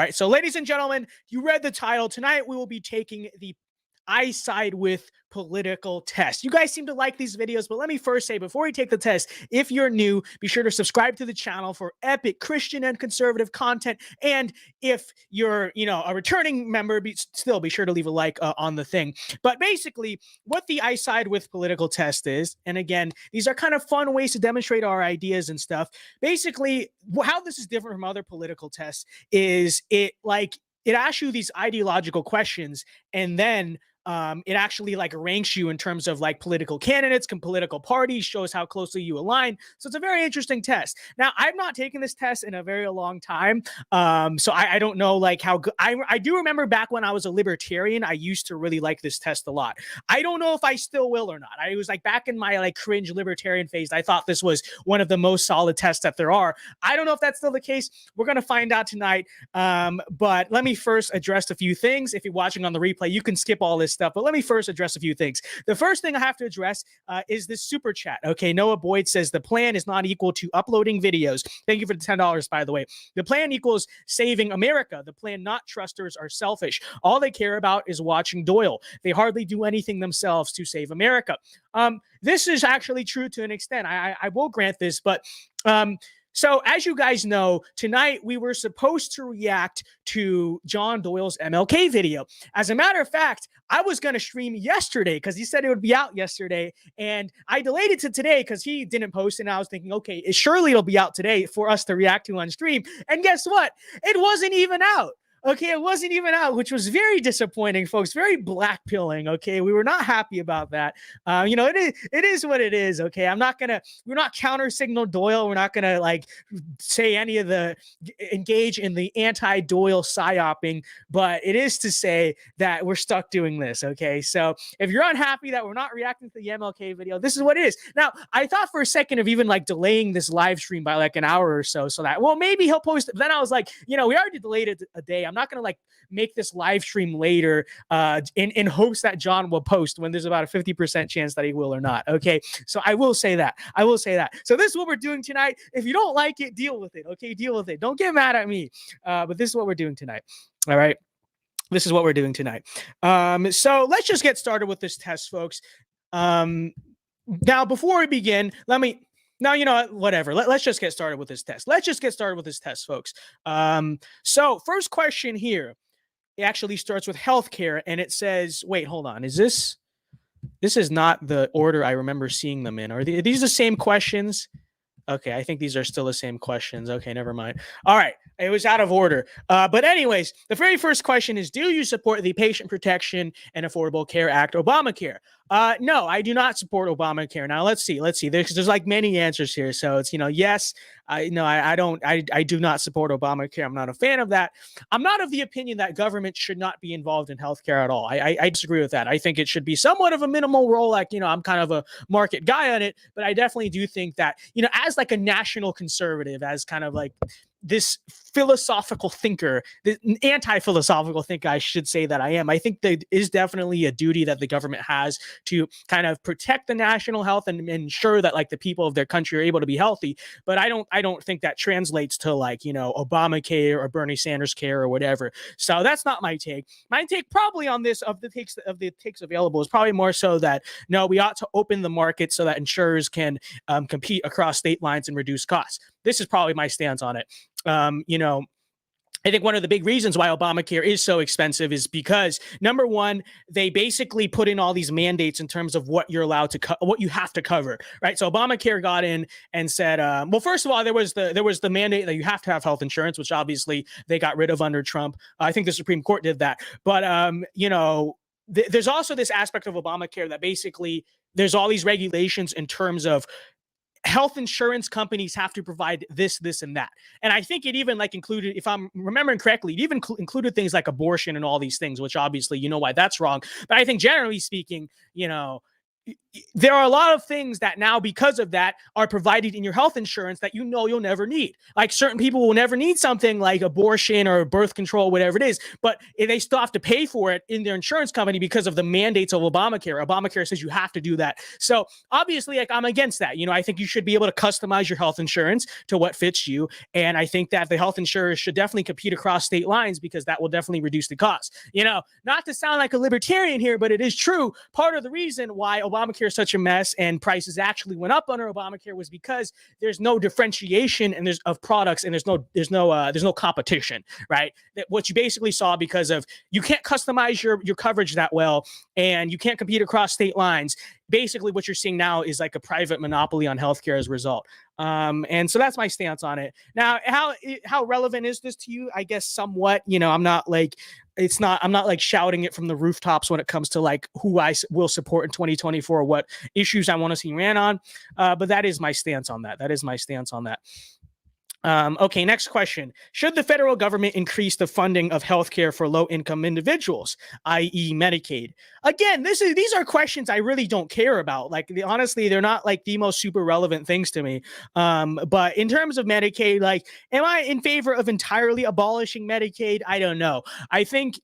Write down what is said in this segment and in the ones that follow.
All right, so ladies and gentlemen, you read the title. Tonight we will be taking the I side with political test. You guys seem to like these videos, but let me first say, before we take the test, if you're new, be sure to subscribe to the channel for epic Christian and conservative content. And if you're, a returning member, still be sure to leave a like on the thing. But basically, what the I side with political test is, and again, these are kind of fun ways to demonstrate our ideas and stuff. Basically, how this is different from other political tests is it asks you these ideological questions, and then it actually ranks you in terms of political candidates, political parties, shows how closely you align. So it's a very interesting test. Now, I've not taken this test in a very long time. So I don't know how good. I do remember back when I was a libertarian, I used to really like this test a lot. I don't know if I still will or not. I was back in my cringe libertarian phase, I thought this was one of the most solid tests that there are. I don't know if that's still the case. We're going to find out tonight. But let me first address a few things. If you're watching on the replay, you can skip all this stuff, but let me first address a few things. The first thing I have to address is this super chat. Okay, Noah Boyd says the plan is not equal to uploading videos. Thank you for the $10, by the way. The plan equals saving America. The plan, not trusters, are selfish. All they care about is watching Doyle. They hardly do anything themselves to save America. This is actually true to an extent. I will grant this, but so as you guys know, tonight we were supposed to react to John Doyle's MLK video. As a matter of fact, I was going to stream yesterday because he said it would be out yesterday, and I delayed it to today because he didn't post, and I was thinking, okay, surely it'll be out today for us to react to on stream. And guess what? It wasn't even out. Okay, it wasn't even out, which was very disappointing, folks. Very black pilling. Okay, we were not happy about that. It is what it is. Okay, we're not counter signal Doyle. We're not gonna say any of the engage in the anti-Doyle psyoping, but it is to say that we're stuck doing this. Okay, so if you're unhappy that we're not reacting to the MLK video, this is what it is. Now, I thought for a second of even delaying this live stream by an hour or so that, well, maybe he'll post it. But then I was like, we already delayed it a day. I'm not going to make this live stream later in hopes that John will post when there's about a 50% chance that he will or not. Okay. So I will say that. So this is what we're doing tonight. If you don't like it, deal with it. Okay. Deal with it. Don't get mad at me. But this is what we're doing tonight. All right. This is what we're doing tonight. So let's just get started with this test, folks. Now, before we begin, now, you know what, whatever. Let's just get started with this test. Folks. So first question here, it actually starts with healthcare, and it says, wait, hold on. This is not the order I remember seeing them in. Are these the same questions? Okay, I think these are still the same questions. Okay, never mind. All right, it was out of order. But anyways, the very first question is, do you support the Patient Protection and Affordable Care Act, Obamacare? No, I do not support Obamacare. Now, let's see. There's many answers here. So it's, yes, I do not support Obamacare. I'm not a fan of that. I'm not of the opinion that government should not be involved in healthcare at all. I disagree with that. I think it should be somewhat of a minimal role. I'm kind of a market guy on it, but I definitely do think that, as a national conservative, as kind of this philosophical thinker, the anti-philosophical thinker, I should say that I am. I think there is definitely a duty that the government has to kind of protect the national health and ensure that the people of their country are able to be healthy. But I don't think that translates to Obamacare or Bernie Sanders care or whatever. So that's not my take. My take probably on this of the takes available is probably more so that no, we ought to open the market so that insurers can compete across state lines and reduce costs. This is probably my stance on it. I think one of the big reasons why Obamacare is so expensive is because, number one, they basically put in all these mandates in terms of what you're allowed to what you have to cover, right? So Obamacare got in and said, well, first of all, there was the mandate that you have to have health insurance, which obviously they got rid of under Trump. I think the Supreme Court did that. But, there's also this aspect of Obamacare that basically there's all these regulations in terms of health insurance companies have to provide this, and that. And I think it even included, if I'm remembering correctly, it even included things like abortion and all these things, which obviously, why that's wrong. But I think generally speaking, there are a lot of things that now, because of that, are provided in your health insurance that you know you'll never need. Like certain people will never need something like abortion or birth control, whatever it is, but they still have to pay for it in their insurance company because of the mandates of Obamacare. Obamacare says you have to do that. So obviously, like, I'm against that. I think you should be able to customize your health insurance to what fits you. And I think that the health insurers should definitely compete across state lines because that will definitely reduce the cost. Not to sound like a libertarian here, but it is true. Part of the reason why Obamacare is such a mess and prices actually went up under Obamacare was because there's no differentiation and of products, and there's no competition, right? What you basically saw, because of you can't customize your coverage that well and you can't compete across state lines. Basically, what you're seeing now is like a private monopoly on healthcare as a result. And so that's my stance on it. Now, how relevant is this to you? I guess somewhat. I'm not like shouting it from the rooftops when it comes to like who I will support in 2024, or what issues I want to see ran on. But that is my stance on that. Okay, next question. Should the federal government increase the funding of healthcare for low-income individuals, i.e. Medicaid? Again, these are questions I really don't care about. Like, honestly, they're not like the most super relevant things to me. But in terms of Medicaid, like, am I in favor of entirely abolishing Medicaid? I don't know. I think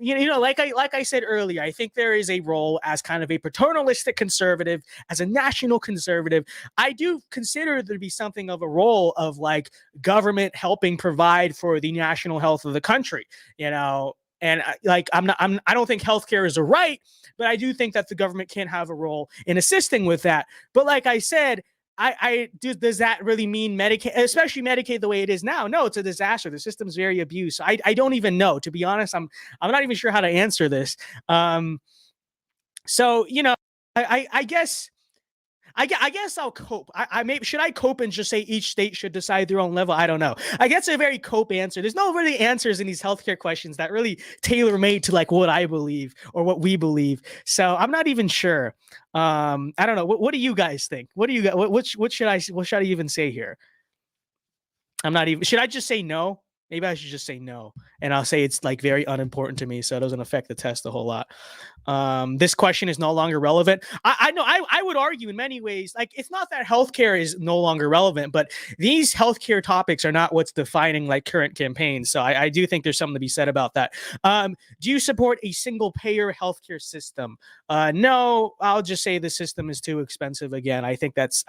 like I said earlier, I think there is a role as kind of a paternalistic conservative, as a national conservative. I do consider there to be something of a role of like government helping provide for the national health of the country, and like I don't think healthcare is a right, but I do think that the government can have a role in assisting with that. But like I said, does that really mean Medicaid, especially Medicaid the way it is now? No, it's a disaster. The system's very abused. I don't even know, to be honest. I'm not even sure how to answer this. So I guess I'll cope. Should I cope and just say each state should decide their own level? I don't know. I guess a very cope answer. There's no really answers in these healthcare questions that really tailor made to like what I believe or what we believe. So I'm not even sure. I don't know. What do you guys think? What do you got? What should I even say here? I'm not even. Should I just say no? Maybe I should just say no, and I'll say it's like very unimportant to me, so it doesn't affect the test a whole lot. This question is no longer relevant. I know I would argue in many ways, like, it's not that healthcare is no longer relevant, but these healthcare topics are not what's defining like current campaigns. So I do think there's something to be said about that. Do you support a single payer healthcare system? No, I'll just say the system is too expensive. Again, I think that's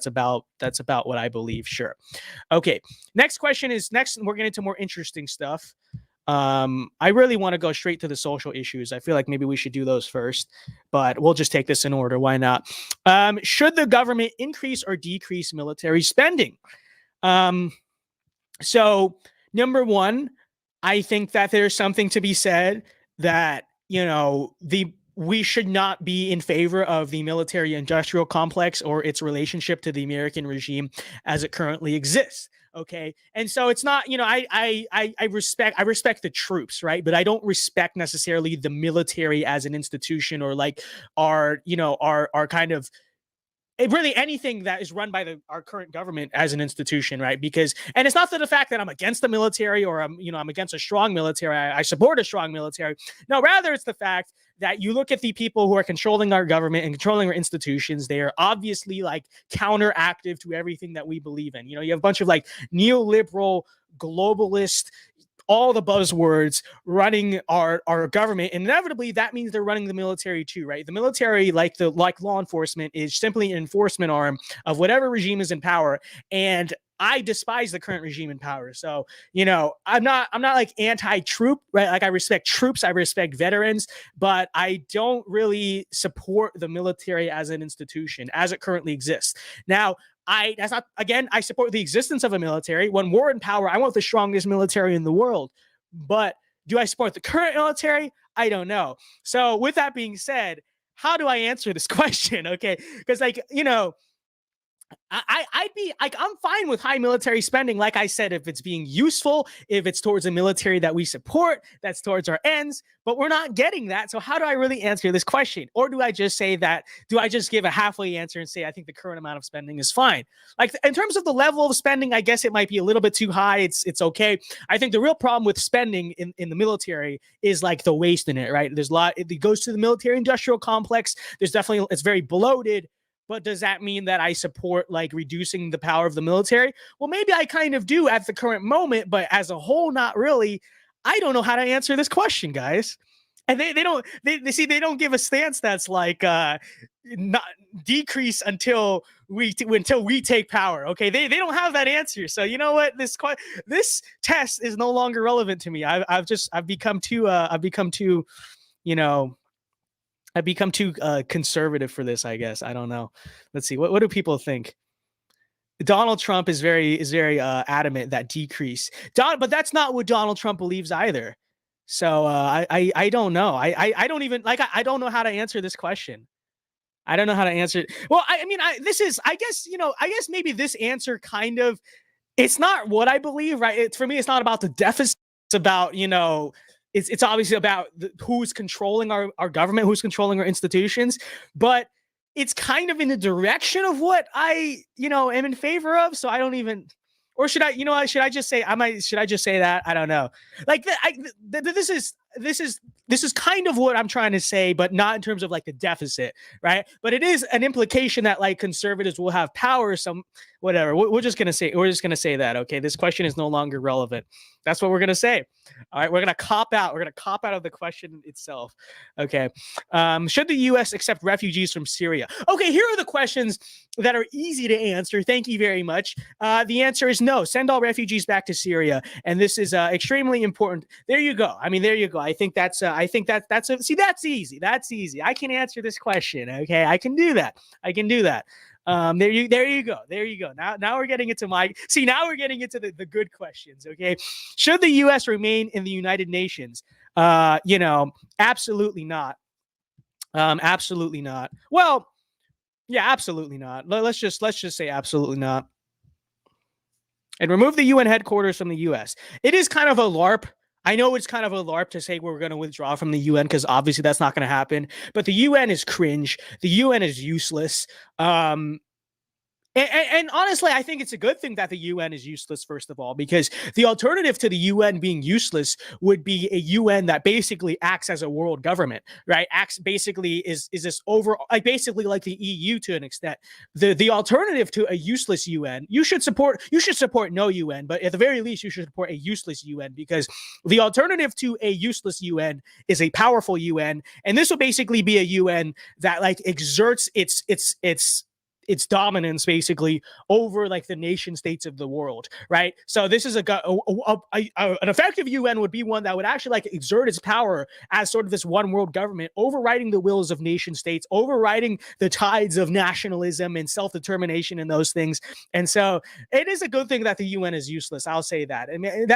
about what I believe. Sure. Okay. Next question is we're getting into more interesting stuff. I really want to go straight to the social issues. I feel like maybe we should do those first, but we'll just take this in order. Why not? Should the government increase or decrease military spending? So number one, I think that there's something to be said that, we should not be in favor of the military industrial complex or its relationship to the American regime as it currently exists. Okay. And so it's not, I respect the troops, right? But I don't respect necessarily the military as an institution, or like our kind of really anything that is run by our current government as an institution, right? And it's not the fact that I'm against the military, or I'm against a strong military. I support a strong military. No, rather it's the fact that you look at the people who are controlling our government and controlling our institutions. They are obviously like counteractive to everything that we believe in. You have a bunch of like neoliberal, globalist, all the buzzwords running our government. And inevitably, that means they're running the military too, right? The military, like law enforcement, is simply an enforcement arm of whatever regime is in power. And I despise the current regime in power. So, I'm not like anti-troop, right? Like, I respect troops, I respect veterans, but I don't really support the military as an institution as it currently exists. Now, I support the existence of a military. When we're in power, I want the strongest military in the world. But do I support the current military? I don't know. So with that being said, how do I answer this question? Okay. Because I'd be like, I'm fine with high military spending. Like I said, if it's being useful, if it's towards a military that we support, that's towards our ends, but we're not getting that. So how do I really answer this question? Or do I just say that, do I just give a halfway answer and say, I think the current amount of spending is fine? Like in terms of the level of spending, I guess it might be a little bit too high. It's okay. I think the real problem with spending in the military is like the waste in it, right? There's a lot, it goes to the military industrial complex. There's definitely, it's very bloated. But does that mean that I support like reducing the power of the military? Well, maybe I kind of do at the current moment, but as a whole, not really. I don't know how to answer this question, guys. And they don't give a stance that's like not decrease until we take power. Okay, they don't have that answer. So you know what, this test is no longer relevant to me. I've become too you know I've become too conservative for this, I guess. I don't know. Let's see. What do people think? Donald Trump is very adamant that decrease. But that's not what Donald Trump believes either. So I don't know. I don't even like. I don't know how to answer this question. I don't know how to answer it. Well, I mean, I guess maybe this answer kind of, it's not what I believe, right? For me, it's not about the deficit. It's about, it's obviously about who's controlling our government, who's controlling our institutions, but it's kind of in the direction of what I, am in favor of. So I don't even, or should I, should I just say, should I just say that? I don't know. Like this is kind of what I'm trying to say, but not in terms of like the deficit, right? But it is an implication that like conservatives will have power, whatever. We're just gonna say that. Okay, this question is no longer relevant. That's what we're gonna say. All right, we're gonna cop out. We're gonna cop out of the question itself. Okay, should the U.S. accept refugees from Syria? Okay, here are the questions that are easy to answer. Thank you very much. The answer is no. Send all refugees back to Syria, and this is extremely important. There you go. I mean, there you go. I think that's see, that's easy. That's easy. I can answer this question. Okay, I can do that. There you go. Now we're getting into now we're getting into the good questions. Okay. Should the US remain in the United Nations? Absolutely not. Absolutely not. Well, yeah, absolutely not. Let's just say absolutely not. And remove the UN headquarters from the US. It is kind of a LARP. I know it's kind of a LARP to say we're going to withdraw from the UN because obviously that's not going to happen. But the UN is cringe. The UN is useless. And honestly, I think it's a good thing that the UN is useless, first of all, because the alternative to the UN being useless would be a UN that basically acts as a world government, right? Acts basically is this like basically like the EU to an extent. The alternative to a useless UN, you should support no UN, but at the very least, you should support a useless UN, because the alternative to a useless UN is a powerful UN, and this will basically be a UN that like exerts its dominance basically over like the nation states of the world, right? So this is an effective UN would be one that would actually like exert its power as sort of this one world government, overriding the wills of nation states, overriding the tides of nationalism and self-determination and those things. And so it is a good thing that the UN is useless. I'll say that. I mean,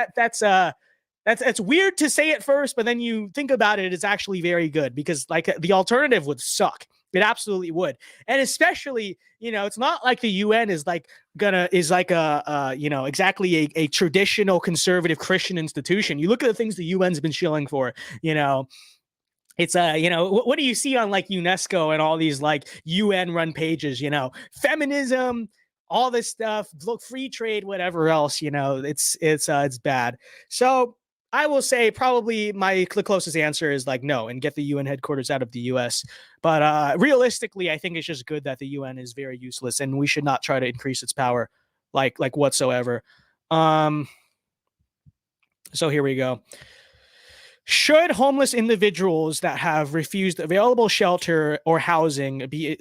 that's weird to say at first, but then you think about it, it's actually very good, because like the alternative would suck. It absolutely would. And especially, it's not like the UN is like exactly a traditional conservative Christian institution. You look at the things the UN's been shilling for, it's what do you see on like UNESCO and all these like UN run pages, feminism, all this stuff, look, free trade, whatever else, it's bad. So I will say probably the closest answer is like no, and get the UN headquarters out of the US. But realistically, I think it's just good that the UN is very useless, and we should not try to increase its power like whatsoever. So here we go. Should homeless individuals that have refused available shelter or housing be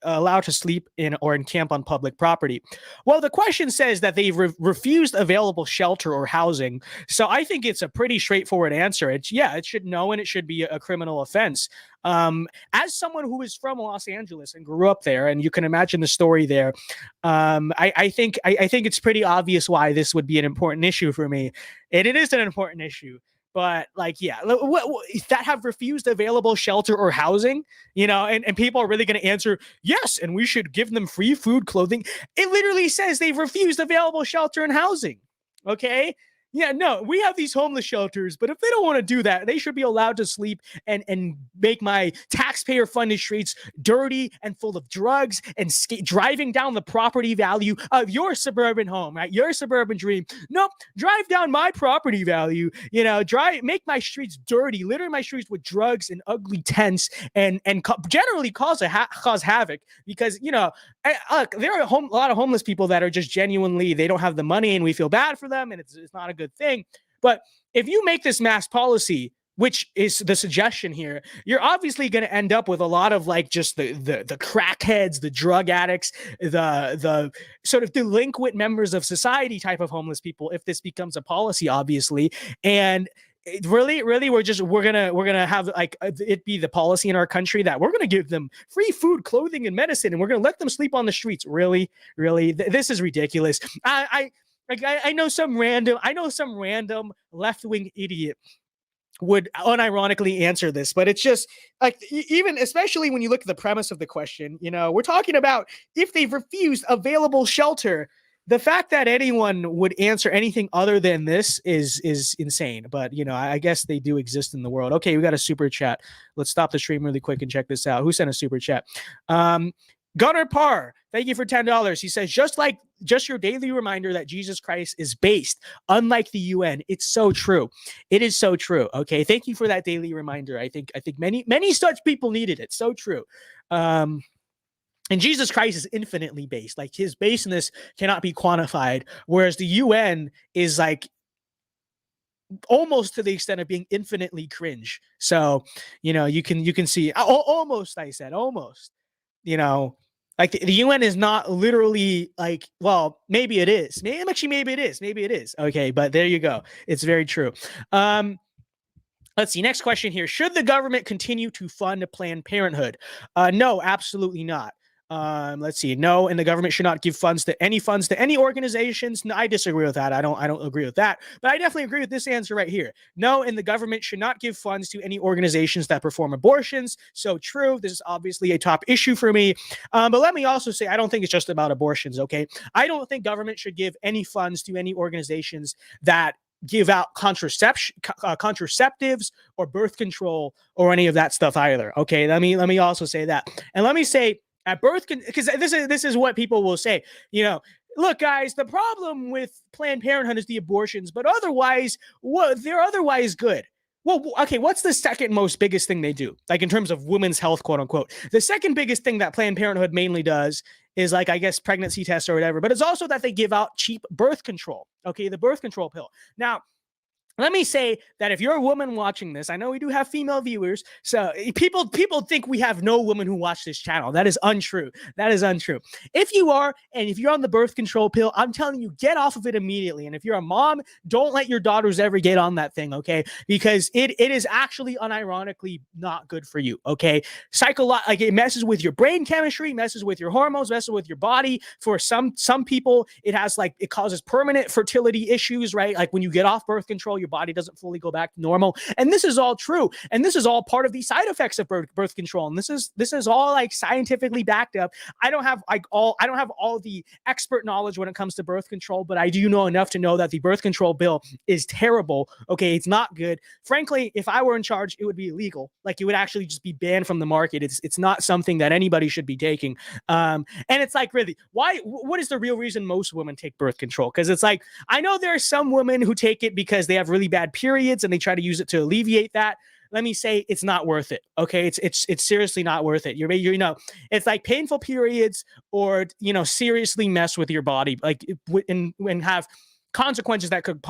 allowed to sleep in or encamp on public property? Well, the question says that they've refused available shelter or housing. So I think it's a pretty straightforward answer. It should know, and it should be a criminal offense. As someone who is from Los Angeles and grew up there, and you can imagine the story there, I think it's pretty obvious why this would be an important issue for me. And it is an important issue. But like, yeah, that have refused available shelter or housing, and people are really going to answer yes, and we should give them free food, clothing. It literally says they've refused available shelter and housing. Okay. Yeah, no, we have these homeless shelters, but if they don't want to do that, they should be allowed to sleep and make my taxpayer funded streets dirty and full of drugs and driving down the property value of your suburban home, right? Your suburban dream. Nope, drive down my property value, make my streets dirty, litter my streets with drugs and ugly tents and generally cause havoc because, look, there are a lot of homeless people that are just genuinely, they don't have the money and we feel bad for them and it's not a good thing. But if you make this mass policy, which is the suggestion here, you're obviously going to end up with a lot of like just the crackheads, the drug addicts, the sort of delinquent members of society type of homeless people if this becomes a policy, obviously. And really we're gonna have like it be the policy in our country that we're gonna give them free food, clothing, and medicine, and we're gonna let them sleep on the streets. Really, this is ridiculous. I know some random left-wing idiot would unironically answer this, but it's just like, even especially when you look at the premise of the question, we're talking about if they've refused available shelter. The fact that anyone would answer anything other than this is insane. But, I guess they do exist in the world. Okay, we got a super chat. Let's stop the stream really quick and check this out. Who sent a super chat? Gunnar Parr, thank you for $10. He says, just your daily reminder that Jesus Christ is based, unlike the UN. It's so true. It is so true. Okay, thank you for that daily reminder. I think many such people needed it. So true. And Jesus Christ is infinitely based. Like, his baseness cannot be quantified, whereas the UN is like almost to the extent of being infinitely cringe. So, you can see almost. I said almost. Like the UN is not literally like, well, maybe it is. Maybe it is. Maybe it is. Okay, but there you go. It's very true. Let's see. Next question here. Should the government continue to fund Planned Parenthood? No, absolutely not. Let's see. No, and the government should not give funds to any organizations. No, I disagree with that. I don't agree with that. But I definitely agree with this answer right here. No, and the government should not give funds to any organizations that perform abortions. So true. This is obviously a top issue for me. But let me also say, I don't think it's just about abortions. Okay, I don't think government should give any funds to any organizations that give out contraceptives or birth control or any of that stuff either. Okay, let me also say that, and let me say, at birth, because this is what people will say, look, guys, the problem with Planned Parenthood is the abortions, but otherwise, they're otherwise good. Well, okay, what's the second most biggest thing they do? Like, in terms of women's health, quote unquote. The second biggest thing that Planned Parenthood mainly does is, like, I guess, pregnancy tests or whatever, but it's also that they give out cheap birth control. Okay, the birth control pill. Now, let me say that if you're a woman watching this, I know we do have female viewers, so people think we have no women who watch this channel. That is untrue. That is untrue. If you are, and if you're on the birth control pill, I'm telling you, get off of it immediately. And if you're a mom, don't let your daughters ever get on that thing, okay? Because it is actually unironically not good for you, okay? Like, it messes with your brain chemistry, messes with your hormones, messes with your body. For some people, it causes permanent fertility issues, right? Like, when you get off birth control, your body doesn't fully go back to normal. And this is all true. And this is all part of the side effects of birth control. And this is all like scientifically backed up. I don't have all the expert knowledge when it comes to birth control, but I do know enough to know that the birth control bill is terrible. Okay, it's not good. Frankly, if I were in charge, it would be illegal. Like, it would actually just be banned from the market. It's not something that anybody should be taking. And it's like, really, what is the real reason most women take birth control? Because it's like, I know there are some women who take it because they have really bad periods and they try to use it to alleviate that. Let me say, it's not worth it. Okay, it's seriously not worth it. It's like painful periods, or seriously mess with your body, like, and have consequences that could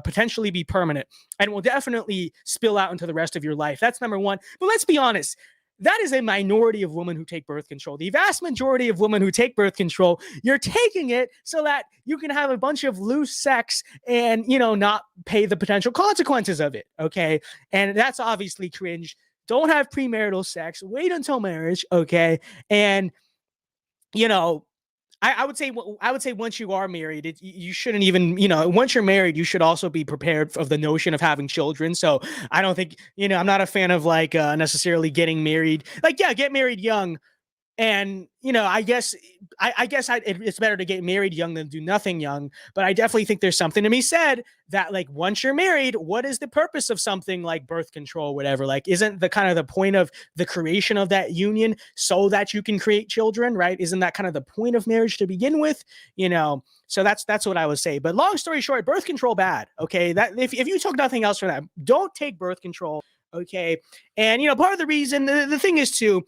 potentially be permanent and will definitely spill out into the rest of your life. That's number one. But let's be honest. That is a minority of women who take birth control. The vast majority of women who take birth control, you're taking it so that you can have a bunch of loose sex and, not pay the potential consequences of it. Okay. And that's obviously cringe. Don't have premarital sex. Wait until marriage. Okay. And, I would say once you are married, you shouldn't even, once you're married, you should also be prepared of the notion of having children. So I don't think, I'm not a fan of like necessarily getting married. Like, yeah, get married young. And, I guess it's better to get married young than do nothing young. But I definitely think there's something to be said that, like, once you're married, what is the purpose of something like birth control or whatever? Like, isn't the kind of the point of the creation of that union so that you can create children, right? Isn't that kind of the point of marriage to begin with? So that's what I would say. But long story short, birth control bad. Okay, that if you took nothing else from that, don't take birth control. Okay, and part of the reason, the thing is too,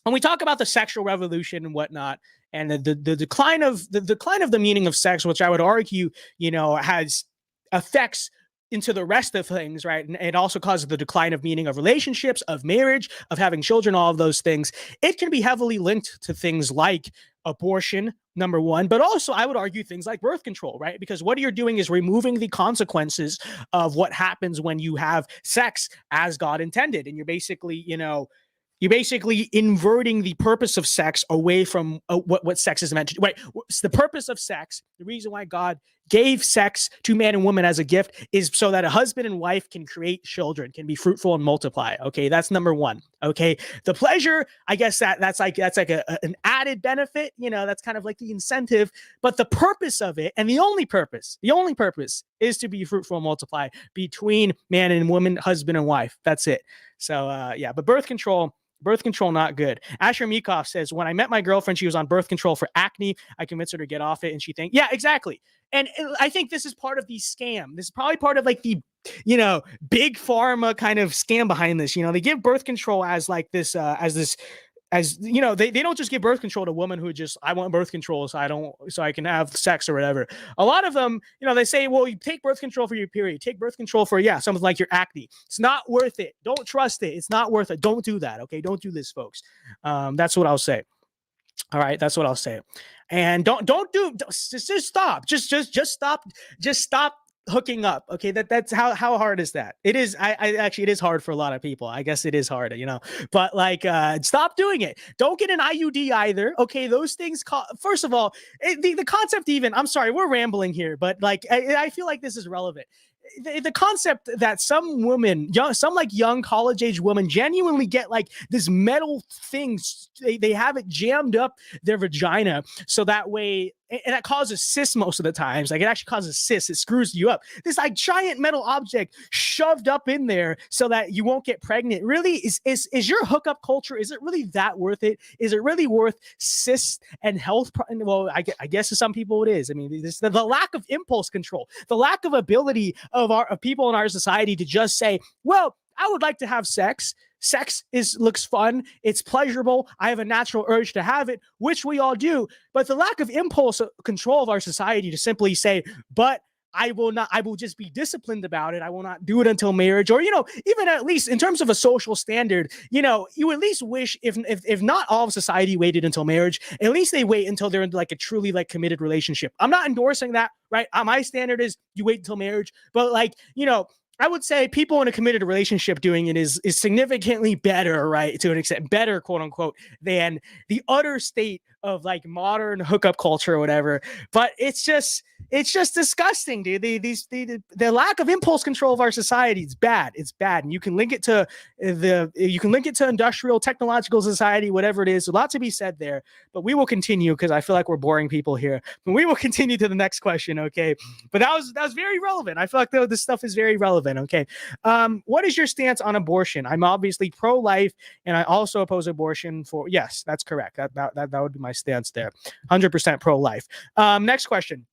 when we talk about the sexual revolution and whatnot, and the decline of the meaning of sex, which I would argue, has effects into the rest of things, right? And it also causes the decline of meaning of relationships, of marriage, of having children, all of those things. It can be heavily linked to things like abortion, number one, but also I would argue things like birth control, right? Because what you're doing is removing the consequences of what happens when you have sex as God intended. And you're basically, inverting the purpose of sex away from what sex is meant to do. Right? The purpose of sex, the reason why God gave sex to man and woman as a gift is so that a husband and wife can create children, can be fruitful and multiply. Okay, that's number one. Okay, the pleasure, I guess that's like an added benefit. That's kind of like the incentive. But the purpose of it, and the only purpose is to be fruitful and multiply between man and woman, husband and wife. That's it. So yeah, but birth control, not good. Asher Meekoff says, when I met my girlfriend, she was on birth control for acne. I convinced her to get off it, and she thinks, yeah, exactly. And I think this is part of the scam. This is probably part of like the, big pharma kind of scam behind this. They give birth control as like this, they don't just give birth control to women who just, I want birth control so I can have sex or whatever. A lot of them, they say, well, you take birth control for your period, take birth control for, something like your acne. It's not worth it. Don't trust it. It's not worth it. Don't do that. Okay. Don't do this, folks. That's what I'll say. All right. That's what I'll say. And just stop. Just stop hooking up. Okay, that's how hard is that? It is. I actually, it is hard for a lot of people. I guess it is hard, but like, stop doing it. Don't get an IUD either. Okay, those things first of all, the concept, even, I'm sorry, we're rambling here, but like, I feel like this is relevant. The concept that some women, some like young college age women, genuinely get like this metal thing, they have it jammed up their vagina so that way, and that causes cysts most of the times. Like, it actually causes cysts. It screws you up. This like giant metal object shoved up in there so that you won't get pregnant. Really, is your hookup culture, is it really that worth it? Is it really worth cysts and health? Well, I guess to some people it is. I mean, the lack of impulse control, the lack of ability of people in our society to just say, well, I would like to have sex. Sex looks fun. It's pleasurable. I have a natural urge to have it, which we all do. But the lack of impulse control of our society to simply say, but I will not, I will just be disciplined about it. I will not do it until marriage, or, even at least in terms of a social standard, you at least wish if not all of society waited until marriage, at least they wait until they're in like a truly like committed relationship. I'm not endorsing that, right? My standard is you wait until marriage, but like, I would say people in a committed relationship doing it is significantly better, right? To an extent, better, quote unquote, than the utter state of like modern hookup culture or whatever. But it's just disgusting, dude. The lack of impulse control of our society is bad. It's bad. And you can link it to industrial technological society, whatever it is. A lot to be said there, but we will continue because I feel like we're boring people here. But we will continue to the next question. Okay. But that was very relevant. I feel like this stuff is very relevant. Okay. What is your stance on abortion? I'm obviously pro-life and I also oppose abortion yes, that's correct. That would be my stance there. 100% pro-life. Next question.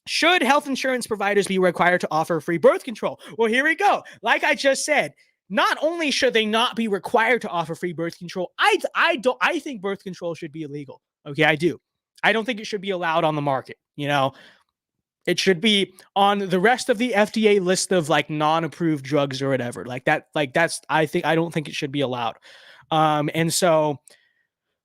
Should health insurance providers be required to offer free birth control? Well, here we go. Like I just said, not only should they not be required to offer free birth control, I think birth control should be illegal. Okay, I do. I don't think it should be allowed on the market. It should be on the rest of the FDA list of like non-approved drugs or whatever. I don't think it should be allowed. And so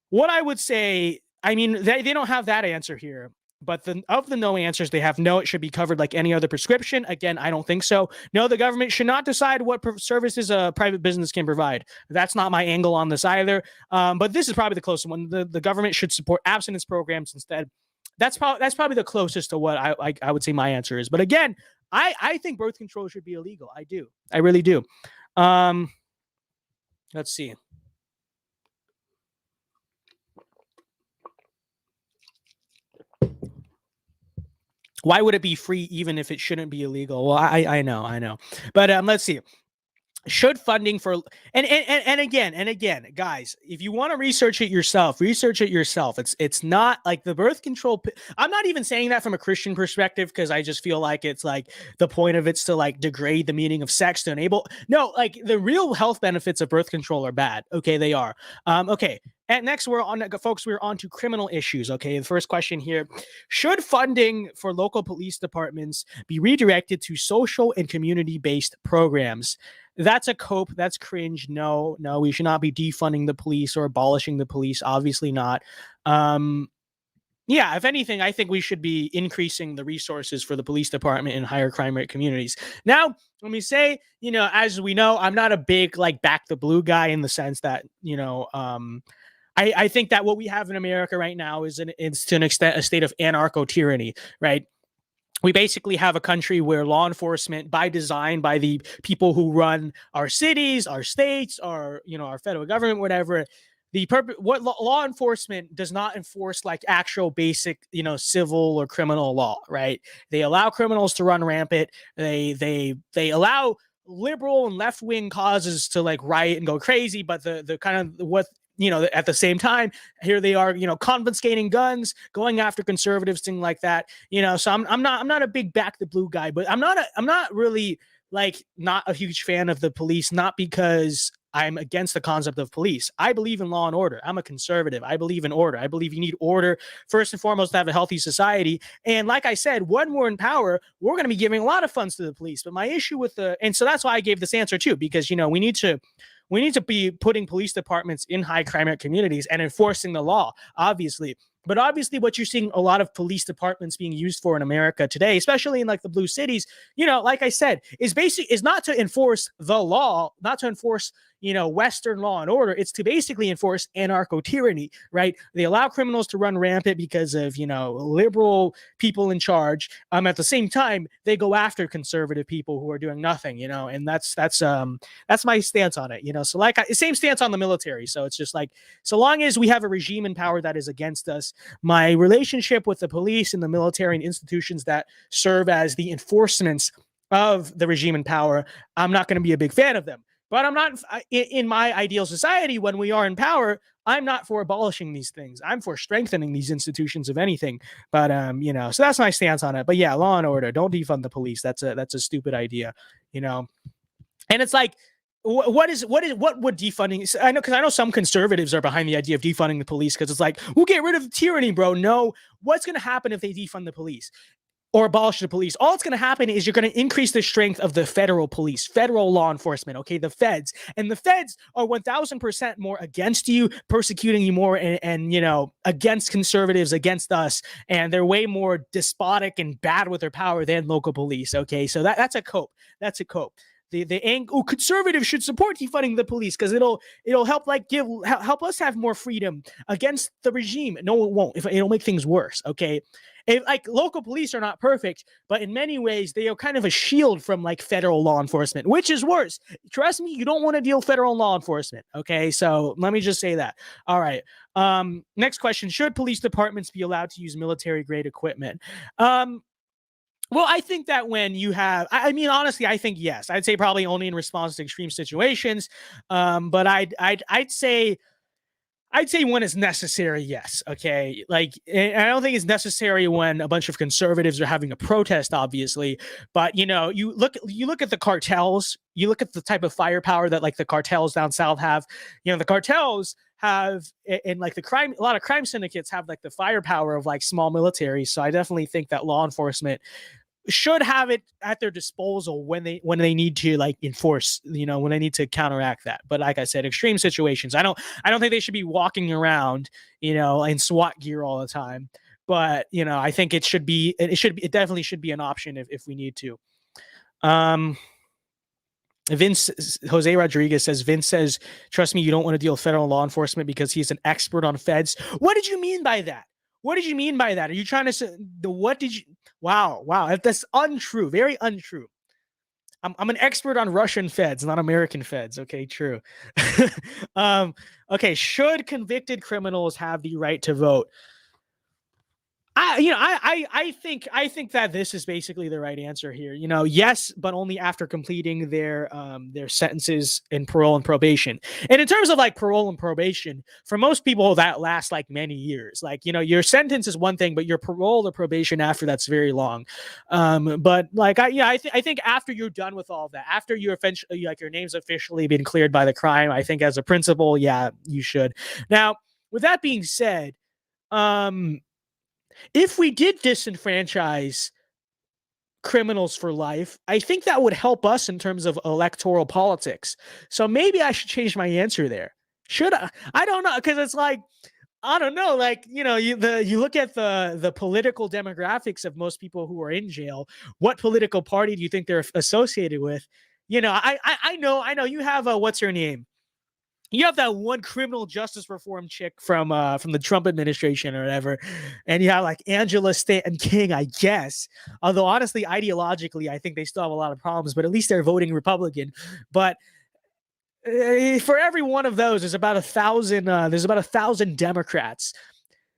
what I would say, I mean, they don't have that answer here. But of the no answers, they have no, it should be covered like any other prescription. Again, I don't think so. No, the government should not decide what services a private business can provide. That's not my angle on this either. But this is probably the closest one. The government should support abstinence programs instead. That's probably the closest to what I would say my answer is. But again, I think birth control should be illegal. I do. I really do. Let's see. Why would it be free even if it shouldn't be illegal? Well, I know. But let's see. Should funding for and again, guys, if you want to research it yourself. It's not like the birth control. I'm not even saying that from a Christian perspective, because I just feel like it's like the point of it's to like degrade the meaning of sex to enable. No, like the real health benefits of birth control are bad. Okay, they are. Okay. And next, we're on to criminal issues. Okay, the first question here: should funding for local police departments be redirected to social and community-based programs? That's a cope. That's cringe. No, we should not be defunding the police or abolishing the police. Obviously not. Yeah, if anything, I think we should be increasing the resources for the police department in higher crime rate communities. Now, let me say, as we know, I'm not a big like back the blue guy in the sense that, I think that what we have in America right now is to an extent a state of anarcho-tyranny, right? We basically have a country where law enforcement, by design, by the people who run our cities, our states, our federal government, whatever, law enforcement does not enforce like actual basic, civil or criminal law, right? They allow criminals to run rampant. They allow liberal and left wing causes to like riot and go crazy, but the kind of what at the same time, here they are, confiscating guns, going after conservatives, things like that. So I'm not a big back the blue guy, but I'm not really like not a huge fan of the police, not because I'm against the concept of police. I believe in law and order. I'm a conservative. I believe in order. I believe you need order first and foremost to have a healthy society. And like I said, when we're in power, we're going to be giving a lot of funds to the police. But my issue with and so that's why I gave this answer too, because we need to be putting police departments in high crime rate communities and enforcing the law, obviously. But obviously what you're seeing a lot of police departments being used for in America today, especially in like the blue cities, like I said, is not to enforce the law, not to enforce, Western law and order. It's to basically enforce anarcho-tyranny, right? They allow criminals to run rampant because of, liberal people in charge. At the same time, they go after conservative people who are doing nothing, and that's my stance on it, so like same stance on the military. So it's just like, so long as we have a regime in power that is against us, my relationship with the police and the military and institutions that serve as the enforcements of the regime in power, I'm not going to be a big fan of them. But I'm not in my ideal society when we are in power. I'm not for abolishing these things. I'm for strengthening these institutions, if anything. But so that's my stance on it. But yeah, law and order. Don't defund the police. That's a stupid idea, And it's like, what would defunding? I know, because I know some conservatives are behind the idea of defunding the police because it's like, we'll get rid of the tyranny, bro. No, what's going to happen if they defund the police or abolish the police? All it's going to happen is you're going to increase the strength of the federal police, federal law enforcement, okay, the feds. And the feds are 1,000% more against you, persecuting you more, and against conservatives, against us. And they're way more despotic and bad with their power than local police, okay? So that's a cope. That's a cope. Conservatives should support defunding the police because it'll help help us have more freedom against the regime. No, it won't. It'll make things worse. Okay, local police are not perfect, but in many ways they are kind of a shield from like federal law enforcement, which is worse. Trust me, you don't want to deal with federal law enforcement. Okay, so let me just say that. All right. Next question: should police departments be allowed to use military grade equipment? Well, I think that when you have, honestly, I think yes. I'd say probably only in response to extreme situations. But I'd say when it's necessary, yes. Okay, and I don't think it's necessary when a bunch of conservatives are having a protest, obviously. But you look at the cartels. You look at the type of firepower that like the cartels down south have. The cartels have, and like a lot of crime syndicates have like the firepower of like small military. So I definitely think that law enforcement should have it at their disposal when they need to like enforce, when they need to counteract that. But like I said, extreme situations, I don't think they should be walking around, in SWAT gear all the time. But I think it definitely should be an option if we need to. Jose Rodriguez says, Vince says, trust me, you don't want to deal with federal law enforcement because he's an expert on feds. What did you mean by that? What did you mean by that? Are you trying to say what did you? Wow, that's untrue. Very untrue. I'm an expert on Russian feds, not American feds. Okay, true. Okay, should convicted criminals have the right to vote? I think that this is basically the right answer here. Yes, but only after completing their sentences in parole and probation. And in terms of like parole and probation, for most people that lasts like many years. Like your sentence is one thing, but your parole or probation after that's very long. But like I think after you're done with all of that, after you eventually like your name's officially been cleared by the crime, I think as a principle, yeah, you should. Now, with that being said, if we did disenfranchise criminals for life, I think that would help us in terms of electoral politics. So maybe I should change my answer there. Should I? I don't know, because it's like, I don't know, like you look at the political demographics of most people who are in jail. What political party do you think they're associated with? I know you have a what's her name? You have that one criminal justice reform chick from the Trump administration or whatever, and you have like Angela Stanton King, I guess. Although honestly, ideologically, I think they still have a lot of problems, but at least they're voting Republican. But for every one of those, there's about 1,000. There's about 1,000 Democrats.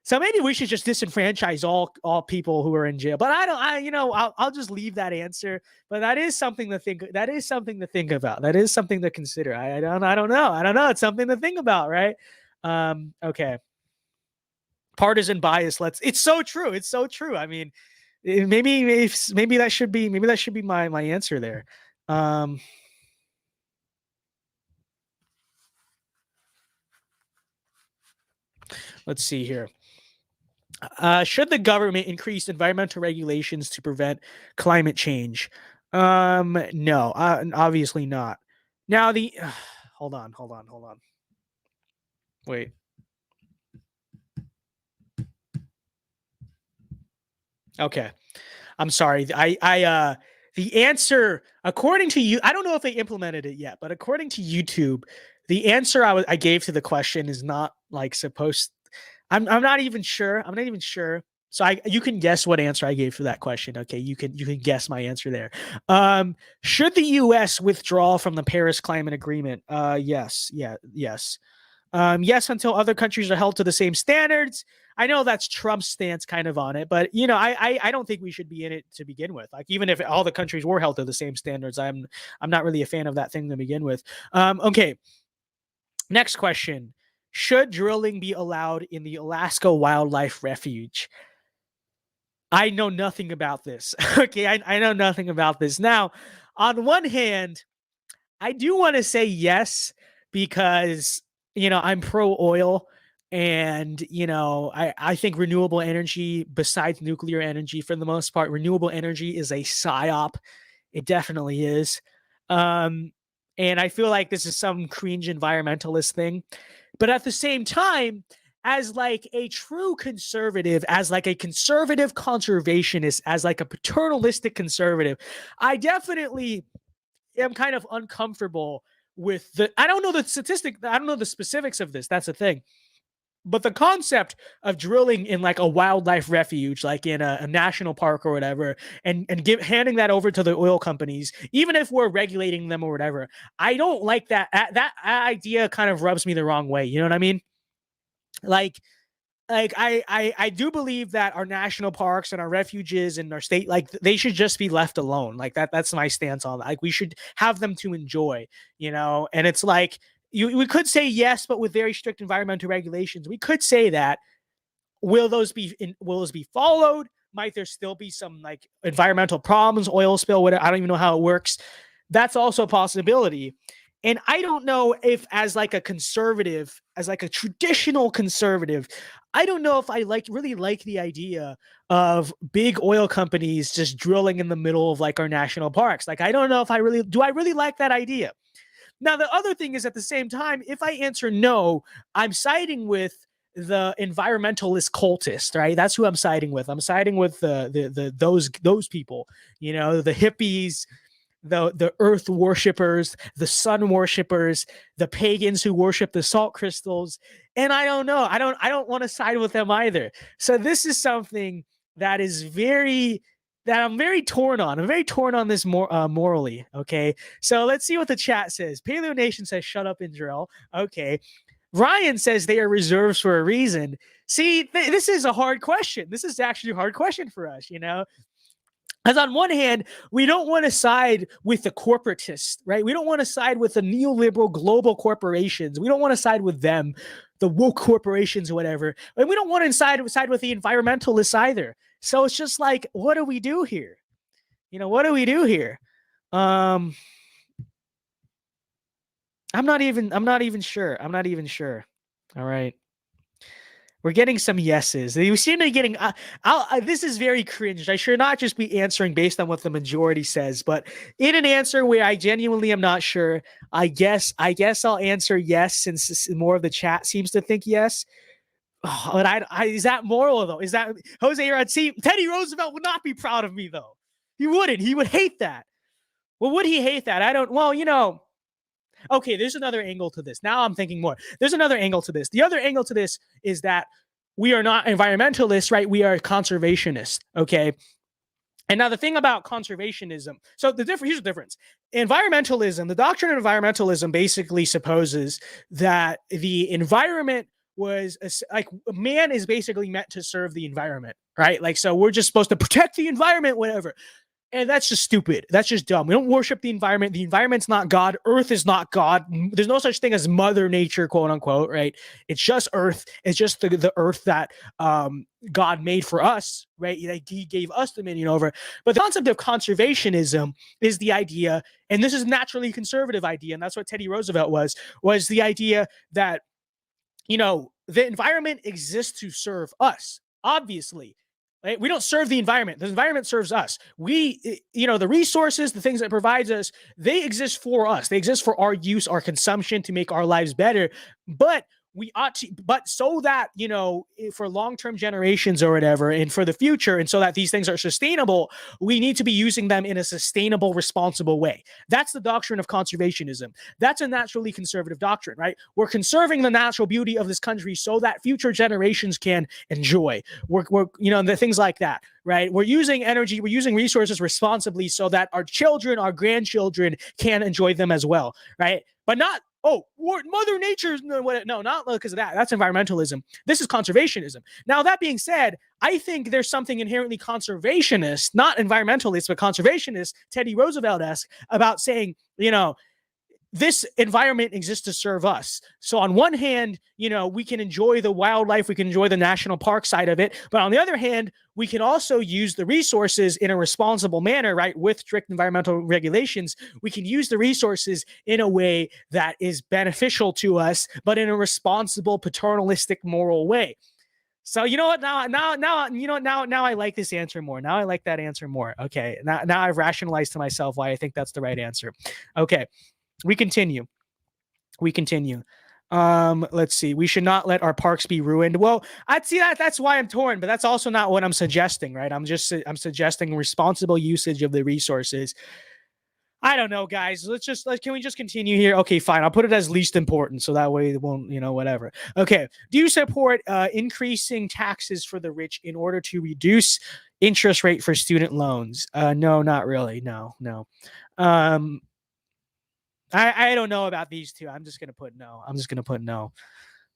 So maybe we should just disenfranchise all people who are in jail. But I'll just leave that answer. But that is something to think. That is something to think about. That is something to consider. I don't know. It's something to think about, right? Okay. Partisan bias. It's so true. It's so true. I mean, maybe that should be my answer there. Let's see here. Should the government increase environmental regulations to prevent climate change? No, obviously not. Now hold on. Wait. Okay. I'm sorry. The answer, according to you, I don't know if they implemented it yet, but according to YouTube, the answer I gave to the question is not like supposed. I'm not even sure. So you can guess what answer I gave for that question. Okay, you can guess my answer there. Should the U.S. withdraw from the Paris Climate Agreement? Yes. Yes, until other countries are held to the same standards. I know that's Trump's stance kind of on it, but I don't think we should be in it to begin with. Like even if all the countries were held to the same standards, I'm not really a fan of that thing to begin with. Okay. Next question. Should drilling be allowed in the Alaska Wildlife Refuge? I know nothing about this. Okay, I know nothing about this. Now, on one hand, I do want to say yes, because, I'm pro oil, and, I think renewable energy, besides nuclear energy, for the most part, renewable energy is a psyop. It definitely is. And I feel like this is some cringe environmentalist thing. But at the same time, as like a true conservative, as like a conservative conservationist, as like a paternalistic conservative, I definitely am kind of uncomfortable with I don't know the specifics of this. That's the thing. But the concept of drilling in like a wildlife refuge, like in a national park or whatever, and handing that over to the oil companies, even if we're regulating them or whatever, I don't like that. That idea kind of rubs me the wrong way. You know what I mean? Like I do believe that our national parks and our refuges and our state, like they should just be left alone. Like that's my stance on that. Like we should have them to enjoy, and it's like, we could say yes, but with very strict environmental regulations. We could say that. Will those be followed? Might there still be some like environmental problems, oil spill, whatever? I don't even know how it works. That's also a possibility. And I don't know if, as like a conservative, as like a traditional conservative, I don't know if I really like the idea of big oil companies just drilling in the middle of like our national parks. Like, I don't know if I really like that idea. Now, the other thing is, at the same time, if I answer no, I'm siding with the environmentalist cultist, right? That's who I'm siding with. I'm siding with those people, the hippies, the earth worshippers, the sun worshippers, the pagans who worship the salt crystals. And I don't know. I don't want to side with them either. So this is something that is that I'm very torn on. I'm very torn on this morally. Okay. So let's see what the chat says. Paleo Nation says, shut up, Indrel. Okay. Ryan says they are reserves for a reason. See, this is a hard question. This is actually a hard question for us, you know? Because on one hand, we don't want to side with the corporatists, right? We don't want to side with the neoliberal global corporations. We don't want to side with them, the woke corporations or whatever. And we don't want to side with the environmentalists either. So it's just like, what do we do here? You know, what do we do here? I'm not even sure. All right. We're getting some yeses. You seem to be getting. This is very cringe. I should not just be answering based on what the majority says, but in an answer where I genuinely am not sure, I guess I'll answer yes, since more of the chat seems to think yes. Oh, but is that moral though? Is that Jose Rod? See, Teddy Roosevelt would not be proud of me though. He wouldn't. He would hate that. Well, would he hate that? I don't. Well, you know. Okay, there's another angle to this. Now I'm thinking more. There's another angle to this. The other angle to this is that we are not environmentalists, right? We are conservationists, okay? And now the thing about conservationism, so here's the difference. Environmentalism, the doctrine of environmentalism basically supposes that the environment was like man is basically meant to serve the environment, right? Like, so we're just supposed to protect the environment, whatever. And that's just stupid. That's just dumb. We don't worship the environment. The environment's not God. Earth is not God. There's no such thing as Mother Nature, quote unquote, right? It's just Earth. It's just the Earth that God made for us, right? He gave us dominion over. But the concept of conservationism is the idea, and this is a naturally conservative idea, and that's what Teddy Roosevelt was the idea that, you know, the environment exists to serve us, obviously. Right? We don't serve the environment. The environment serves us. We, you know, the resources, the things that provides us, they exist for us. They exist for our use, our consumption, to make our lives better. But we ought to, but so that, you know, for long-term generations or whatever, and for the future, and so that these things are sustainable, we need to be using them in a sustainable, responsible way. That's the doctrine of conservationism. That's a naturally conservative doctrine, right? We're conserving the natural beauty of this country so that future generations can enjoy. We're you know, the things like that, right? We're using energy, we're using resources responsibly so that our children, our grandchildren can enjoy them as well, right? But not, oh, Mother Nature's no, not because of that. That's environmentalism. This is conservationism. Now, that being said, I think there's something inherently conservationist, not environmentalist, but conservationist, Teddy Roosevelt-esque, about saying, you know, this environment exists to serve us. So on one hand, you know, we can enjoy the wildlife, we can enjoy the national park side of it. But on the other hand, we can also use the resources in a responsible manner, right? With strict environmental regulations, we can use the resources in a way that is beneficial to us, but in a responsible, paternalistic, moral way. So you know what? Now I like this answer more. Now I like that answer more. Okay. Now I've rationalized to myself why I think that's the right answer. Okay. We continue. Let's see. We should not let our parks be ruined. Well, I'd see that. That's why I'm torn, but that's also not what I'm suggesting, right? I'm suggesting responsible usage of the resources. I don't know, guys. Can we just continue here? Okay, fine. I'll put it as least important, so that way it won't, you know, whatever. Okay. Do you support increasing taxes for the rich in order to reduce interest rate for student loans? No, not really. No. I don't know about these two. I'm just going to put no.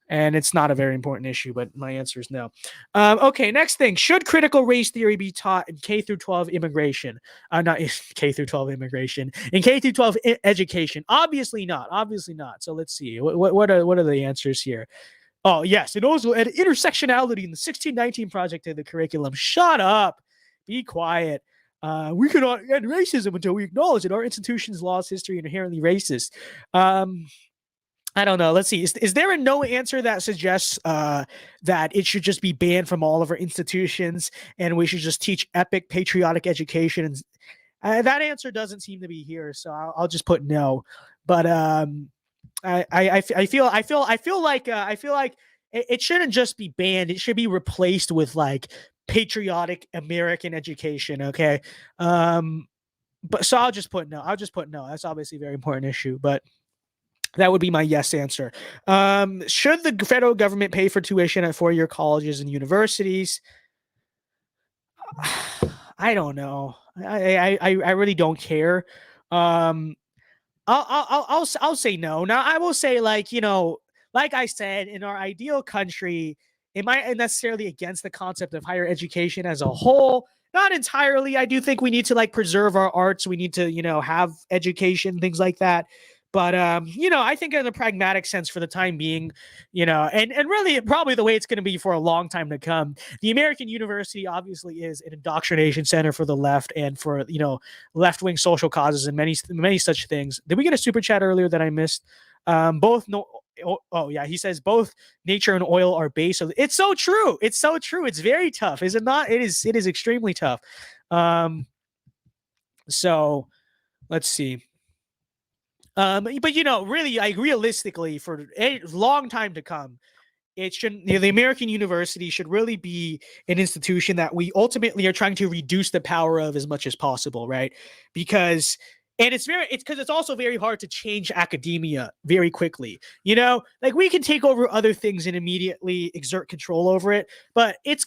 And it's not a very important issue, but my answer is no. Okay, next thing. Should critical race theory be taught in K through 12 immigration? Not K through 12 immigration. In K through 12 education? Obviously not. So let's see. What are the answers here? Oh, yes. It also add intersectionality in the 1619 project of the curriculum. Shut up. Be quiet. We cannot end racism until we acknowledge that our institution's laws, history, are inherently racist. I don't know. Let's see. Is there a no answer that suggests that it should just be banned from all of our institutions and we should just teach epic patriotic education? And that answer doesn't seem to be here, so I'll just put no. But I feel like it shouldn't just be banned. It should be replaced with like patriotic American education. Okay. But so I'll just put no. I'll just put no. That's obviously a very important issue, but that would be my yes answer. Should the federal government pay for tuition at four-year colleges and universities? I don't know. I really don't care. Um, I'll say no. Now I will say, like, like I said, in our ideal country, it might necessarily against the concept of higher education as a whole. Not entirely. I do think we need to like preserve our arts. We need to, have education, things like that. But I think in a pragmatic sense for the time being, and really probably the way it's going to be for a long time to come. The American university obviously is an indoctrination center for the left and for, left-wing social causes and many such things. Did we get a super chat earlier that I missed? Both no oh yeah, he says both nature and oil are base. So it's so true. It's so true. It's very tough, is it not? It is extremely tough. So let's see. But really, like realistically, for a long time to come, it shouldn't. The American university should really be an institution that we ultimately are trying to reduce the power of as much as possible, right? Because it's also very hard to change academia very quickly. Like we can take over other things and immediately exert control over it, but it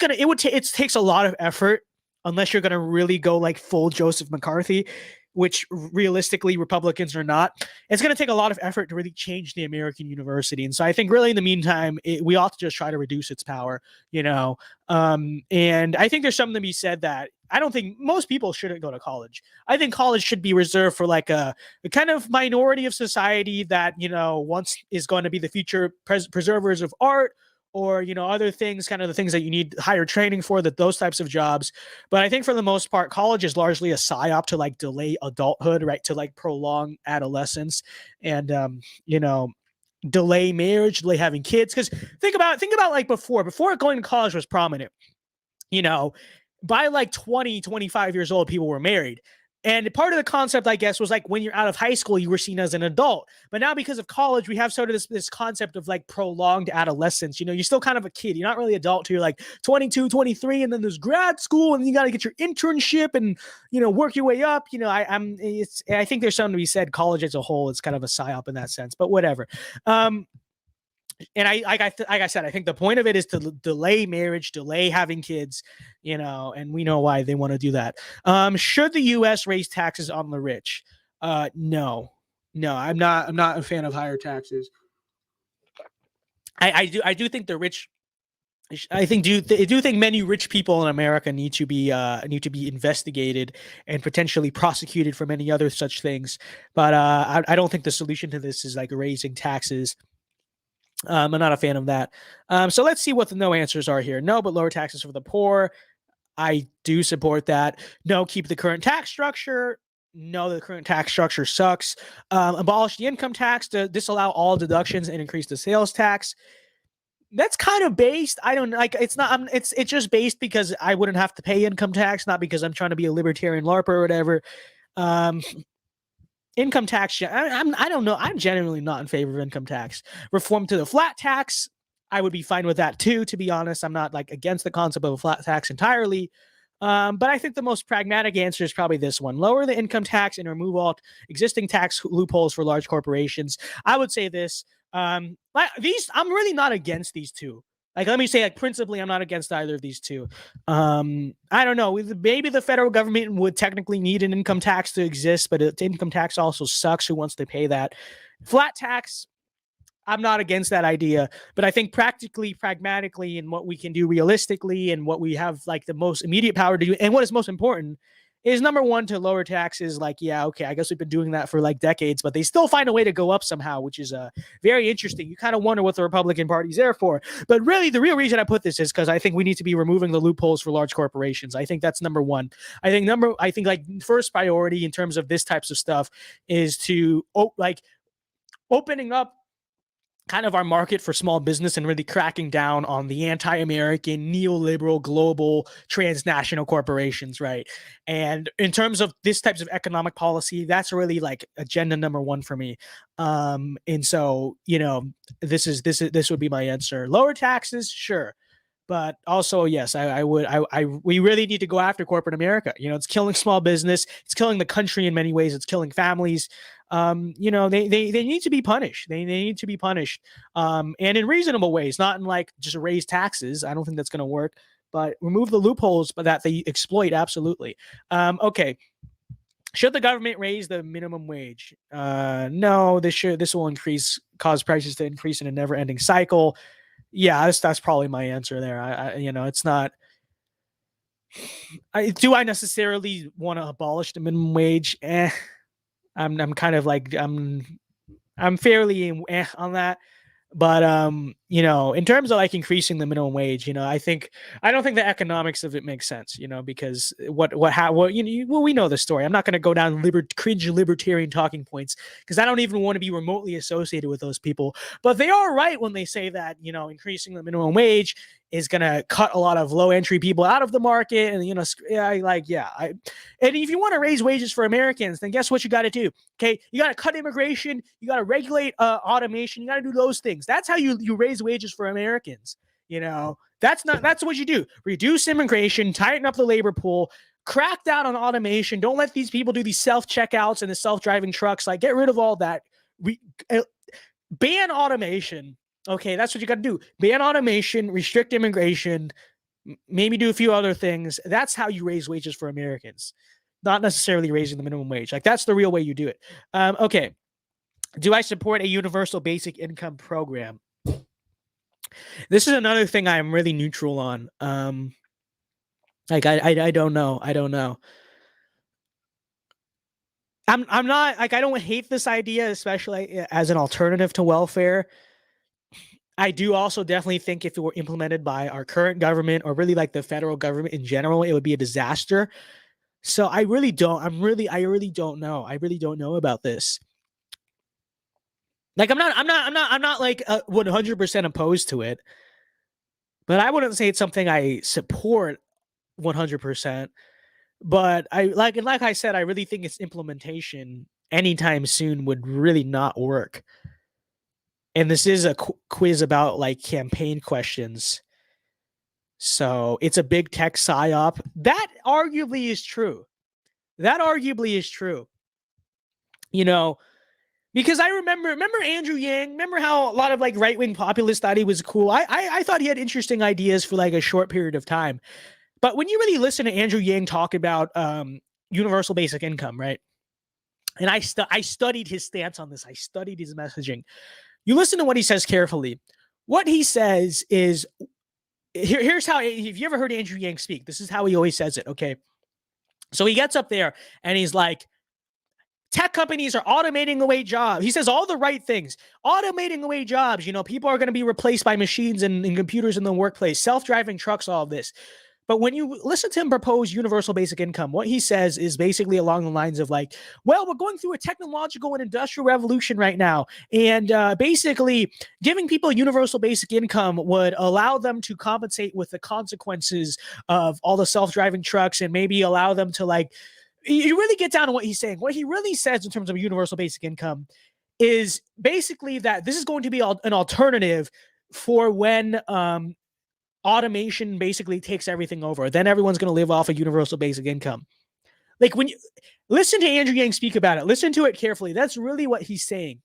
takes a lot of effort unless you're gonna really go like full Joseph McCarthy, which realistically Republicans are not. It's going to take a lot of effort to really change the American university. And so I think really in the meantime, we ought to just try to reduce its power, and I think there's something to be said that I don't think most people shouldn't go to college. I think college should be reserved for like a kind of minority of society that, once is going to be the future preservers of art, or other things, kind of the things that you need higher training for, those types of jobs. But I think for the most part, college is largely a psyop to like delay adulthood, right? To like prolong adolescence and delay marriage, delay having kids. Because think about like before going to college was prominent. By like 20, 25 years old, people were married. And part of the concept, I guess, was like when you're out of high school, you were seen as an adult. But now because of college, we have sort of this concept of like prolonged adolescence. You're still kind of a kid. You're not really adult till you're like 22, 23. And then there's grad school and you got to get your internship and, work your way up. I think there's something to be said. College as a whole is kind of a psyop in that sense, but whatever. And like I said, I think the point of it is to delay marriage, delay having kids, and we know why they want to do that. Should the U.S. raise taxes on the rich? No, I'm not a fan of higher taxes. I do think the rich. I do think many rich people in America need to be investigated and potentially prosecuted for many other such things. But I don't think the solution to this is like raising taxes. I'm not a fan of that. So let's see what the no answers are here. No, but lower taxes for the poor. I do support that. No, keep the current tax structure. No, the current tax structure sucks. Abolish the income tax to disallow all deductions and increase the sales tax. That's kind of based. I don't like. It's not. It's just based because I wouldn't have to pay income tax, not because I'm trying to be a libertarian LARPer or whatever. Income tax, I don't know. I'm genuinely not in favor of income tax. Reform to the flat tax, I would be fine with that too, to be honest. I'm not like against the concept of a flat tax entirely. But I think the most pragmatic answer is probably this one. Lower the income tax and remove all existing tax loopholes for large corporations. I would say this. I'm really not against these two. Like, let me say, like, principally, I'm not against either of these two. I don't know. Maybe the federal government would technically need an income tax to exist, but income tax also sucks. Who wants to pay that? Flat tax, I'm not against that idea. But I think pragmatically, and what we can do realistically, and what we have, like, the most immediate power to do, and what is most important, is number one, to lower taxes. Like, yeah, okay, I guess we've been doing that for like decades, but they still find a way to go up somehow, which is very interesting. You kind of wonder what the Republican Party's there for. But really, the real reason I put this is because I think we need to be removing the loopholes for large corporations. I think that's number one. I think like first priority in terms of this types of stuff is to opening up kind of our market for small business and really cracking down on the anti-American, neoliberal, global, transnational corporations, right? And in terms of this types of economic policy, that's really like agenda number one for me. And so, this would be my answer. Lower taxes, sure. But also, yes, we really need to go after corporate America. It's killing small business. It's killing the country in many ways. It's killing families. They need to be punished. They need to be punished. And in reasonable ways, not in like just raise taxes. I don't think that's going to work, but remove the loopholes that they exploit. Absolutely. Okay. Should the government raise the minimum wage? No, this will cause prices to increase in a never ending cycle. Yeah, that's probably my answer there. It's not. Do I necessarily want to abolish the minimum wage? I'm kind of like I'm fairly on that. But in terms of like increasing the minimum wage, I don't think the economics of it makes sense, because we know the story. I'm not going to go down cringe libertarian talking points because I don't even want to be remotely associated with those people. But they are right when they say that, increasing the minimum wage is going to cut a lot of low entry people out of the market. And, and if you want to raise wages for Americans, then guess what you got to do? Okay. You got to cut immigration. You got to regulate automation. You got to do those things. That's how you raise wages for Americans. That's what you do. Reduce immigration, tighten up the labor pool, crack down on automation. Don't let these people do these self-checkouts and the self-driving trucks. Like, get rid of all that. Ban automation. Okay, that's what you got to do. Ban automation, restrict immigration, maybe do a few other things. That's how you raise wages for Americans, not necessarily raising the minimum wage. Like, that's the real way you do it. Okay. Do I support a universal basic income program? This is another thing I'm really neutral on. I don't know. I'm not like, I don't hate this idea, especially as an alternative to welfare. I do also definitely think if it were implemented by our current government or really like the federal government in general, it would be a disaster. So I really don't know. I really don't know about this. Like, I'm not like 100% opposed to it, but I wouldn't say it's something I support 100%. But like I said, I really think its implementation anytime soon would really not work. And this is a quiz about like campaign questions. So it's a big tech psyop. That arguably is true. Because I remember Andrew Yang. Remember how a lot of like right-wing populists thought he was cool. I thought he had interesting ideas for like a short period of time. But when you really listen to Andrew Yang talk about universal basic income, right? And I studied his stance on this. I studied his messaging. You listen to what he says carefully. What he says is, here's how, if you ever heard Andrew Yang speak, this is how he always says it, okay? So he gets up there and he's like, tech companies are automating away jobs. He says all the right things. Automating away jobs. People are going to be replaced by machines and computers in the workplace. Self-driving trucks, all of this. But when you listen to him propose universal basic income, what he says is basically along the lines of like, well, we're going through a technological and industrial revolution right now. And basically giving people universal basic income would allow them to compensate with the consequences of all the self-driving trucks and maybe allow them to like, you really get down to what he's saying. What he really says in terms of universal basic income is basically that this is going to be an alternative for when automation basically takes everything over. Then everyone's going to live off a universal basic income. Like, when you listen to Andrew Yang speak about it, listen to it carefully. That's really what he's saying.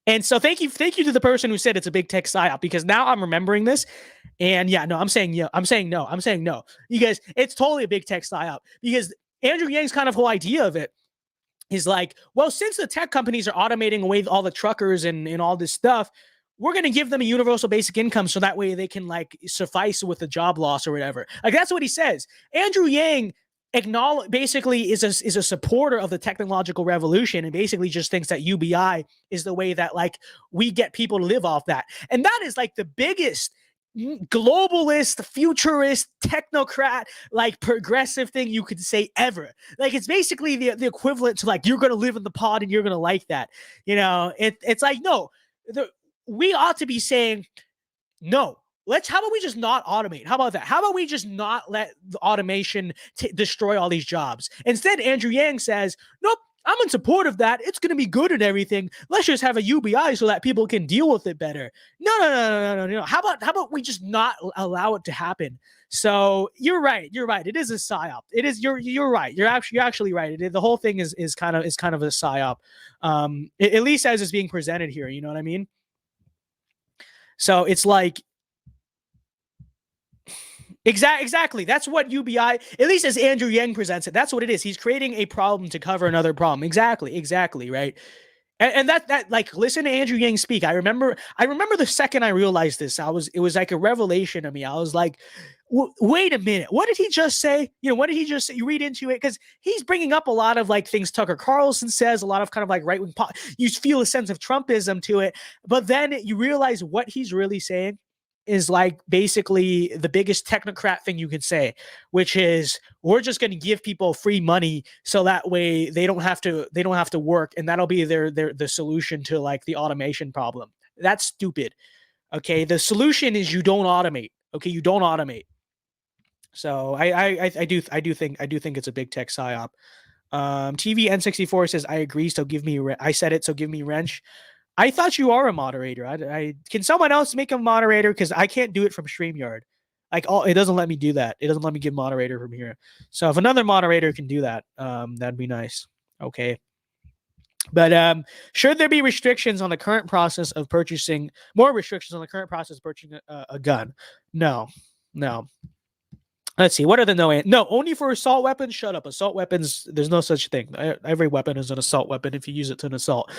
And so thank you to the person who said it's a big tech psyop, because now I'm remembering this. And yeah, no, I'm saying no. You guys, it's totally a big tech psyop, because Andrew Yang's kind of whole idea of it is like, well, since the tech companies are automating away all the truckers and all this stuff, we're going to give them a universal basic income so that way they can like suffice with the job loss or whatever. Like, that's what he says. Andrew Yang basically is a supporter of the technological revolution and basically just thinks that UBI is the way that like we get people to live off that. And that is like the biggest globalist, futurist, technocrat, like progressive thing you could say ever. Like, it's basically the equivalent to like, you're going to live in the pod and you're going to like that. It's like, no, we ought to be saying, no, how about we just not automate? How about that? How about we just not let the automation destroy all these jobs? Instead, Andrew Yang says, nope, I'm in support of that. It's going to be good and everything. Let's just have a UBI so that people can deal with it better. No. How about we just not allow it to happen? So you're right. It is a psyop. It is. You're right. You're actually right. The whole thing is kind of a psyop. At least as it's being presented here. You know what I mean? So it's like. Exactly. That's what UBI, at least as Andrew Yang presents it, that's what it is. He's creating a problem to cover another problem. Exactly, right? And that like, listen to Andrew Yang speak. I remember the second I realized this, it was like a revelation to me. I was like, wait a minute, what did he just say? What did he just say? You read into it, because he's bringing up a lot of like things Tucker Carlson says, a lot of kind of like right-wing you feel a sense of Trumpism to it, but then you realize what he's really saying is like basically the biggest technocrat thing you could say, which is, we're just going to give people free money so that way they don't have to work, and that'll be the solution to like the automation problem. That's stupid. Okay, the solution is you don't automate. Okay, you don't automate. So I do think it's a big tech psyop. TV N64 says, I agree, so give me I said it, so give me wrench. I thought you are a moderator. I can someone else make a moderator, because I can't do it from StreamYard. Like, it doesn't let me do that. It doesn't let me give moderator from here. So if another moderator can do that, that'd be nice. Okay. But should there be restrictions on the current process of purchasing a gun? No. Let's see. What are the no? Only for assault weapons. Shut up. Assault weapons. There's no such thing. Every weapon is an assault weapon if you use it to an assault.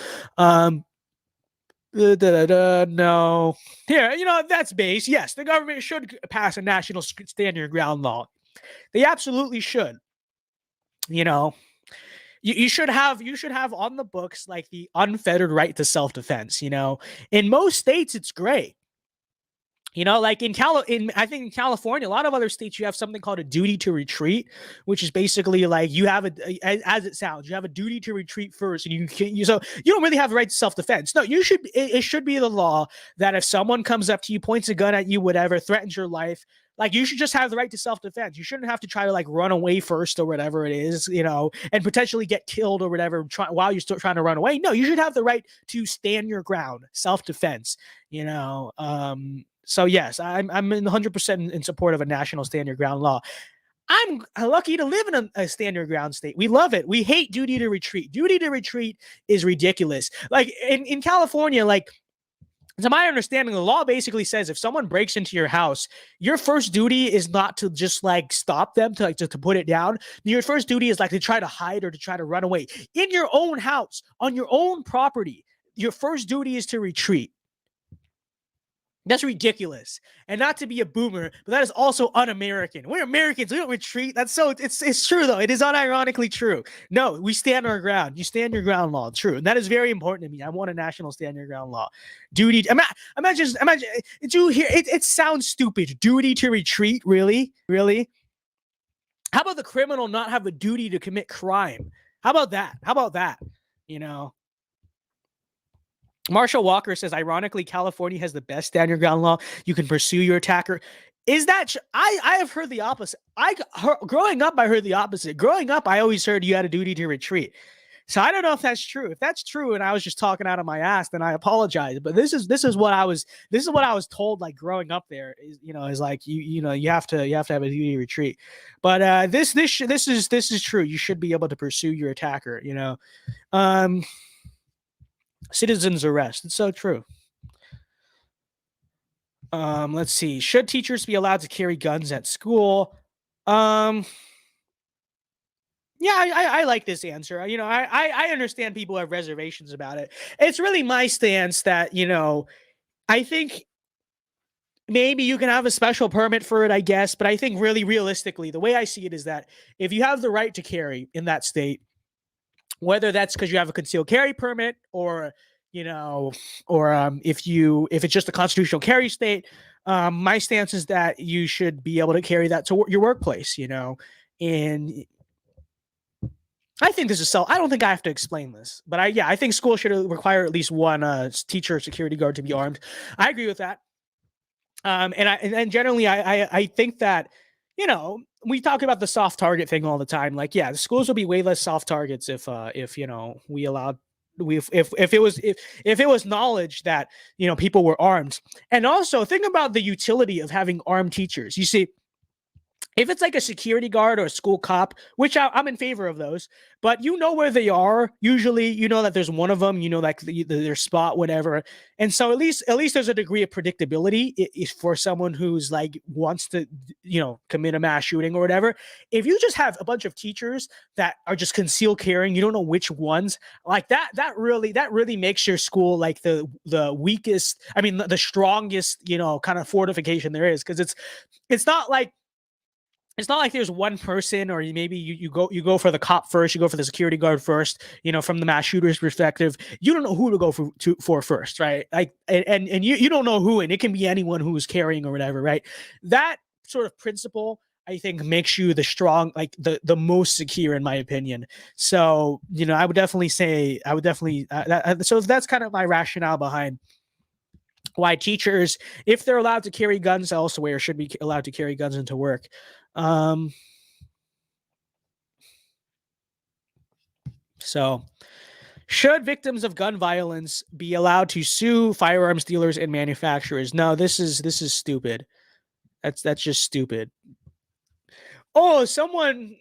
No. Here, that's base. Yes, the government should pass a national stand your ground law. They absolutely should. You should have on the books like the unfettered right to self-defense. In most states it's great. Like I think in California, a lot of other states, you have something called a duty to retreat, which is basically like you have as it sounds, you have a duty to retreat first, and so you don't really have the right to self-defense. No, it should be the law that if someone comes up to you, points a gun at you, whatever, threatens your life, like you should just have the right to self-defense. You shouldn't have to try to like run away first or whatever it is, and potentially get killed or whatever while you're still trying to run away. No, you should have the right to stand your ground, self-defense. So yes, I'm 100% in support of a national stand your ground law. I'm lucky to live in a stand your ground state. We love it. We hate duty to retreat. Duty to retreat is ridiculous. Like in California, like, to my understanding, the law basically says if someone breaks into your house, your first duty is not to just like stop them, to put it down. Your first duty is like to try to hide or to try to run away. In your own house, on your own property, your first duty is to retreat. That's ridiculous. And not to be a boomer, but that is also un-American. We're Americans. We don't retreat. It's true, though. It is unironically true. No, we stand our ground. You stand your ground law. True. And that is very important to me. I want a national stand your ground law. Duty. Imagine. Did you hear? It sounds stupid. Duty to retreat. Really? How about the criminal not have a duty to commit crime? How about that? Marshall Walker says, ironically, California has the best stand your ground law. You can pursue your attacker. Is that I have heard the opposite. Growing up, I heard the opposite. Growing up, I always heard you had a duty to retreat. So I don't know if that's true. If that's true, and I was just talking out of my ass, then I apologize. But this is what I was told. Like growing up there, is like you have to have a duty to retreat. But this is true. You should be able to pursue your attacker. Citizens arrest. It's so true. Let's see. Should teachers be allowed to carry guns at school? Yeah, I like this answer. I understand people have reservations about it. It's really my stance that, I think maybe you can have a special permit for it, I guess. But I think really realistically, the way I see it is that if you have the right to carry in that state, whether that's because you have a concealed carry permit or if it's just a constitutional carry state, my stance is that you should be able to carry that to your workplace, and I think this is I don't think I have to explain this, but I think school should require at least one teacher or security guard to be armed. I agree with that. And generally I think that, we talk about the soft target thing all the time. Like, yeah, the schools will be way less soft targets if we allowed if it was knowledge that people were armed. And also think about the utility of having armed teachers. You see, if it's like a security guard or a school cop, which I'm in favor of those, but where they are. Usually, that there's one of them. Like their spot, whatever. And so at least there's a degree of predictability for someone who's like wants to commit a mass shooting or whatever. If you just have a bunch of teachers that are just concealed carrying, you don't know which ones, like that really makes your school like the weakest. I mean, the strongest kind of fortification there is, because it's not like there's one person, or maybe you go for the cop first, you go for the security guard first. From the mass shooter's perspective, you don't know who to go for first, right? Like, and you don't know who, and it can be anyone who's carrying or whatever, right? That sort of principle, I think, makes you the strong, like the most secure, in my opinion. So I would definitely say so that's kind of my rationale behind why teachers, if they're allowed to carry guns elsewhere, should be allowed to carry guns into work. So, should victims of gun violence be allowed to sue firearms dealers and manufacturers? No, this is stupid. That's just stupid. Oh, someone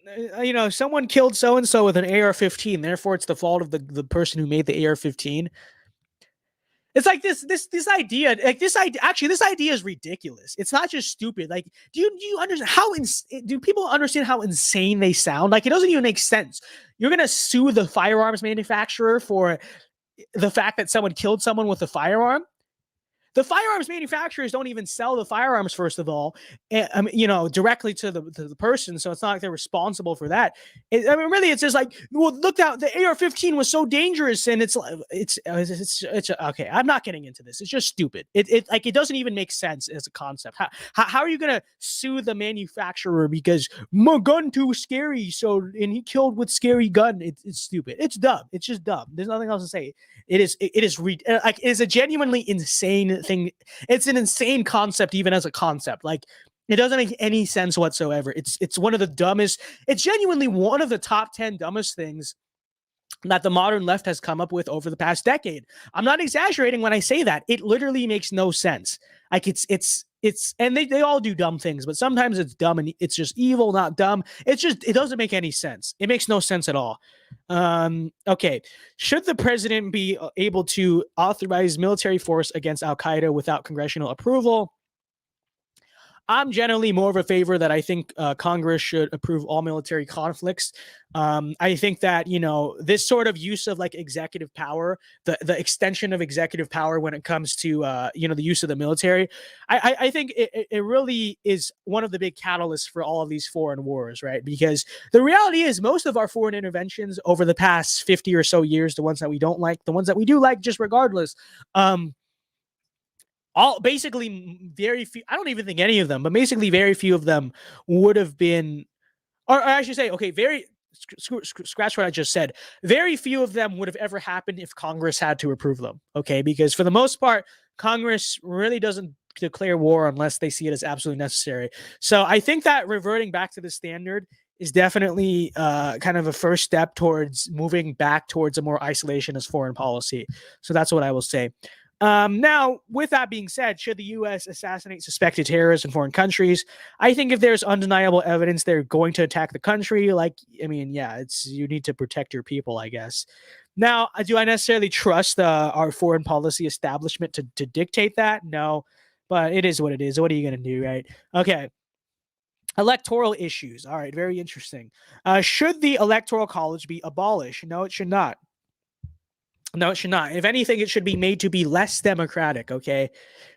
killed so and so with an AR-15. Therefore, it's the fault of the person who made the AR-15. It's like this idea, this idea is ridiculous. It's not just stupid. Like, do you understand do people understand how insane they sound? Like, it doesn't even make sense. You're gonna sue the firearms manufacturer for the fact that someone killed someone with a firearm? The firearms manufacturers don't even sell the firearms, first of all, directly to the person. So it's not like they're responsible for that. Really, it's just like, well, look out, the AR-15 was so dangerous, and it's okay. I'm not getting into this. It's just stupid. It doesn't even make sense as a concept. How are you gonna sue the manufacturer because my gun too scary? And he killed with scary gun. It's stupid. It's dumb. It's just dumb. There's nothing else to say. It is a genuinely insane thing. It's an insane concept, even as a concept. Like, it doesn't make any sense whatsoever. It's one of the dumbest. It's genuinely one of the top 10 dumbest things that the modern left has come up with over the past decade. I'm not exaggerating when I say that. It literally makes no sense. Like, and they all do dumb things, but sometimes it's dumb and it's just evil, not dumb. It doesn't make any sense. It makes no sense at all. Okay. Should the president be able to authorize military force against Al-Qaeda without congressional approval? I'm generally more of a favor that I think Congress should approve all military conflicts. I think that, this sort of use of like executive power, the extension of executive power when it comes to, the use of the military, I think it really is one of the big catalysts for all of these foreign wars, right? Because the reality is most of our foreign interventions over the past 50 or so years, the ones that we don't like, the ones that we do like, just regardless, all basically very few, I don't even think any of them, but basically very few of them would have been, or I should say, okay, scratch what I just said. Very few of them would have ever happened if Congress had to approve them. Okay. Because for the most part, Congress really doesn't declare war unless they see it as absolutely necessary. So I think that reverting back to the standard is definitely kind of a first step towards moving back towards a more isolationist foreign policy. So that's what I will say. Now, with that being said, should the U.S. assassinate suspected terrorists in foreign countries? I think if there's undeniable evidence they're going to attack the country, you need to protect your people, I guess. Now, do I necessarily trust our foreign policy establishment to dictate that? No, but it is what it is. What are you going to do, right? Okay. Electoral issues. All right, very interesting. Should the Electoral College be abolished? No, it should not. No, it should not. If anything, it should be made to be less democratic. Okay,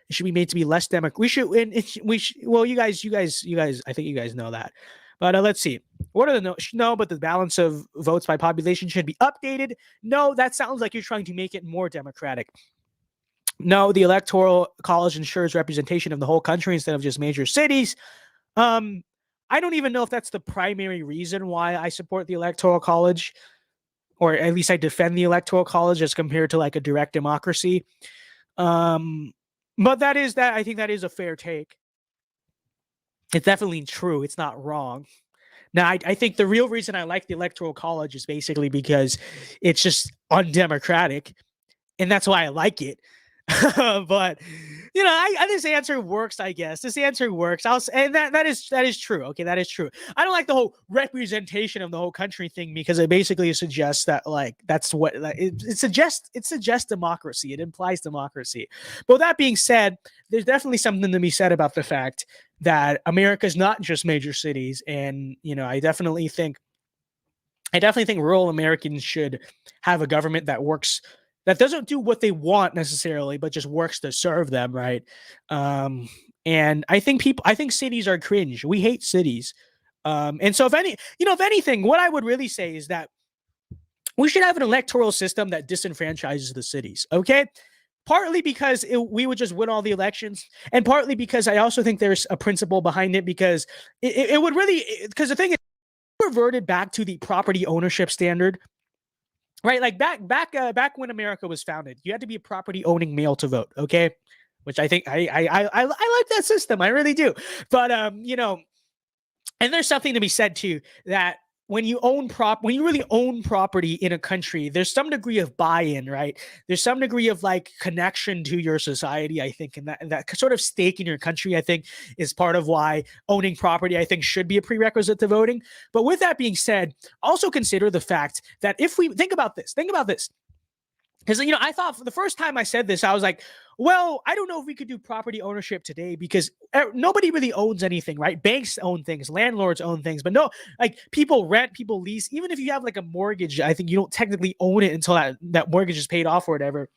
it should be made to be less democratic. Well, you guys. I think you guys know that. But let's see. What are the no? But the balance of votes by population should be updated. No, that sounds like you're trying to make it more democratic. No, the Electoral College ensures representation of the whole country instead of just major cities. I don't even know if that's the primary reason why I support the Electoral College, or at least I defend the Electoral College as compared to like a direct democracy. But I think that is a fair take. It's definitely true. It's not wrong. Now, I think the real reason I like the Electoral College is basically because it's just undemocratic, and that's why I like it. But this answer works. I guess this answer works. And that is true. Okay, that is true. I don't like the whole representation of the whole country thing because it basically suggests that that's what it suggests. It suggests democracy. It implies democracy. But with that being said, there's definitely something to be said about the fact that America is not just major cities, and I definitely think rural Americans should have a government that works, that doesn't do what they want necessarily, but just works to serve them, right? And I think cities are cringe. We hate cities. And so if anything, what I would really say is that we should have an electoral system that disenfranchises the cities, okay? Partly because we would just win all the elections, and partly because I also think there's a principle behind it, because it would really, because the thing is, reverted back to the property ownership standard, right? Like back when America was founded, you had to be a property owning male to vote, okay? Which I think I like that system, I really do. But and there's something to be said too, that when you really own property in a country, there's some degree of buy-in, right? There's some degree of connection to your society, I think, and that sort of stake in your country, I think, is part of why owning property, I think, should be a prerequisite to voting. But with that being said, also consider the fact that if we think about this, because I thought, for the first time I said this, I was like, well, I don't know if we could do property ownership today, because nobody really owns anything, right? Banks own things, landlords own things, but no, people rent, people lease. Even if you have a mortgage, I think you don't technically own it until that mortgage is paid off or whatever.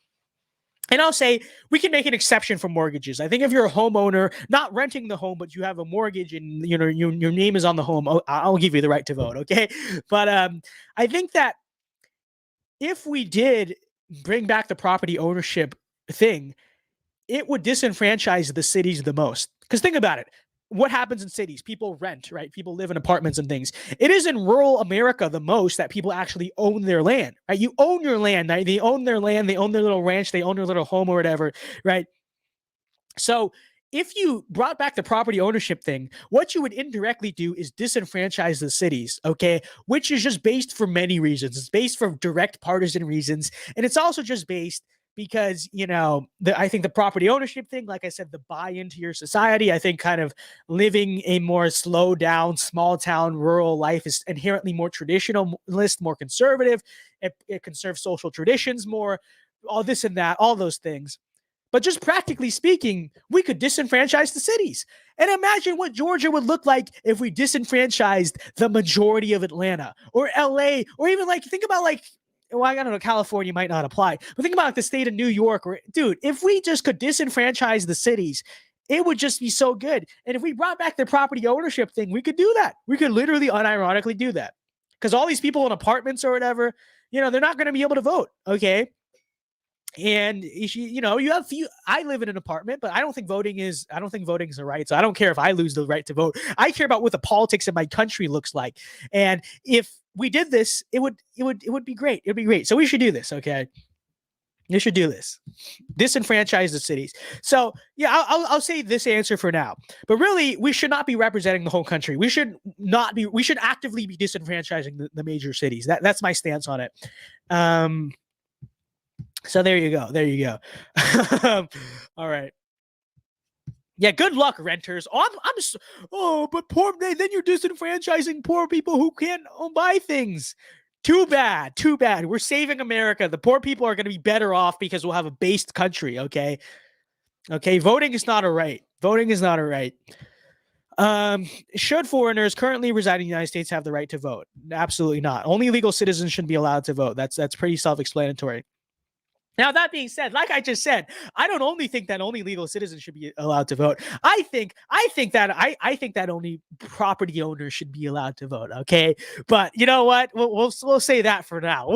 And I'll say we can make an exception for mortgages. I think if you're a homeowner, not renting the home, but you have a mortgage and your name is on the home, I'll give you the right to vote, okay? But I think that if we did bring back the property ownership thing, it would disenfranchise the cities the most. Because think about it. What happens in cities? People rent, right? People live in apartments and things. It is in rural America the most that people actually own their land, right? You own your land, right? They own their land, they own their little ranch, they own their little home or whatever, right? So if you brought back the property ownership thing, what you would indirectly do is disenfranchise the cities, okay? Which is just based for many reasons. It's based for direct partisan reasons. And it's also just based because, I think the property ownership thing, like I said, the buy-in to your society, I think kind of living a more slowed down, small town, rural life is inherently more traditionalist, more conservative. It conserves social traditions more, all this and that, all those things. But just practically speaking, we could disenfranchise the cities. And imagine what Georgia would look like if we disenfranchised the majority of Atlanta or LA, or even think about well, I don't know, California might not apply, but think about the state of New York. Dude, if we just could disenfranchise the cities, it would just be so good. And if we brought back the property ownership thing, we could do that. We could literally unironically do that. Because all these people in apartments or whatever, they're not going to be able to vote, okay? And I live in an apartment, but I don't think voting is a right. So I don't care if I lose the right to vote. I care about what the politics of my country looks like. And if we did this, it would be great. It'd be great. So we should do this. Okay. You should do this. Disenfranchise the cities. So yeah, I'll say this answer for now. But really, we should not be representing the whole country. We should actively be disenfranchising the major cities. That's my stance on it. So there you go. All right. Yeah, good luck, renters. But then you're disenfranchising poor people who can't buy things. Too bad. We're saving America. The poor people are going to be better off because we'll have a based country, okay? Okay, voting is not a right. Should foreigners currently residing in the United States have the right to vote? Absolutely not. Only legal citizens should be allowed to vote. That's pretty self-explanatory. Now, that being said, like I just said, I don't only think that only legal citizens should be allowed to vote. I think that only property owners should be allowed to vote. Okay, but you know what? We'll say that for now.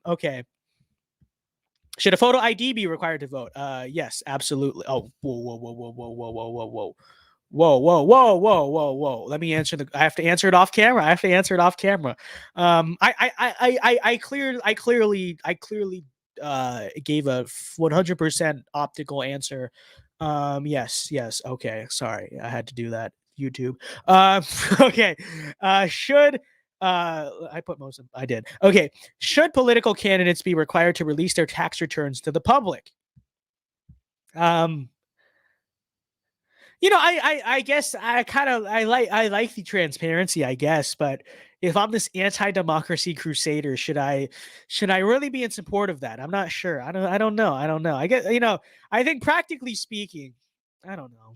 Okay. Should a photo ID be required to vote? Yes, absolutely. Oh, whoa. Whoa. Let me answer I have to answer it off camera. I clearly gave a 100% optical answer Yes. Okay. Sorry. I had to do that. YouTube. Okay. Should I put most of I did. Okay. Should political candidates be required to release their tax returns to the public? Um, I guess I like the transparency, I guess, but if I'm this anti-democracy crusader, should I really be in support of that? I'm not sure. I don't know. I guess I think practically speaking, I don't know.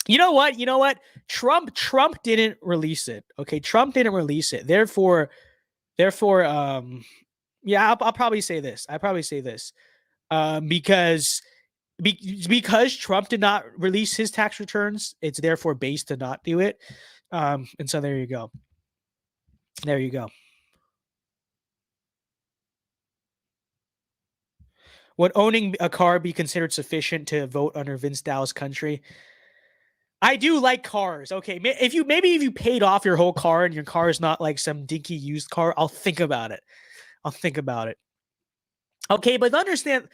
You know what? Trump didn't release it. Okay, Trump didn't release it. Therefore, yeah, I'll probably say this. Because because Trump did not release his tax returns, it's therefore based to not do it. And so there you go. There you go. Would owning a car be considered sufficient to vote under Vince Dow's country? I do like cars. Okay, if you paid off your whole car and your car is not like some dinky used car, I'll think about it. Okay, but understand.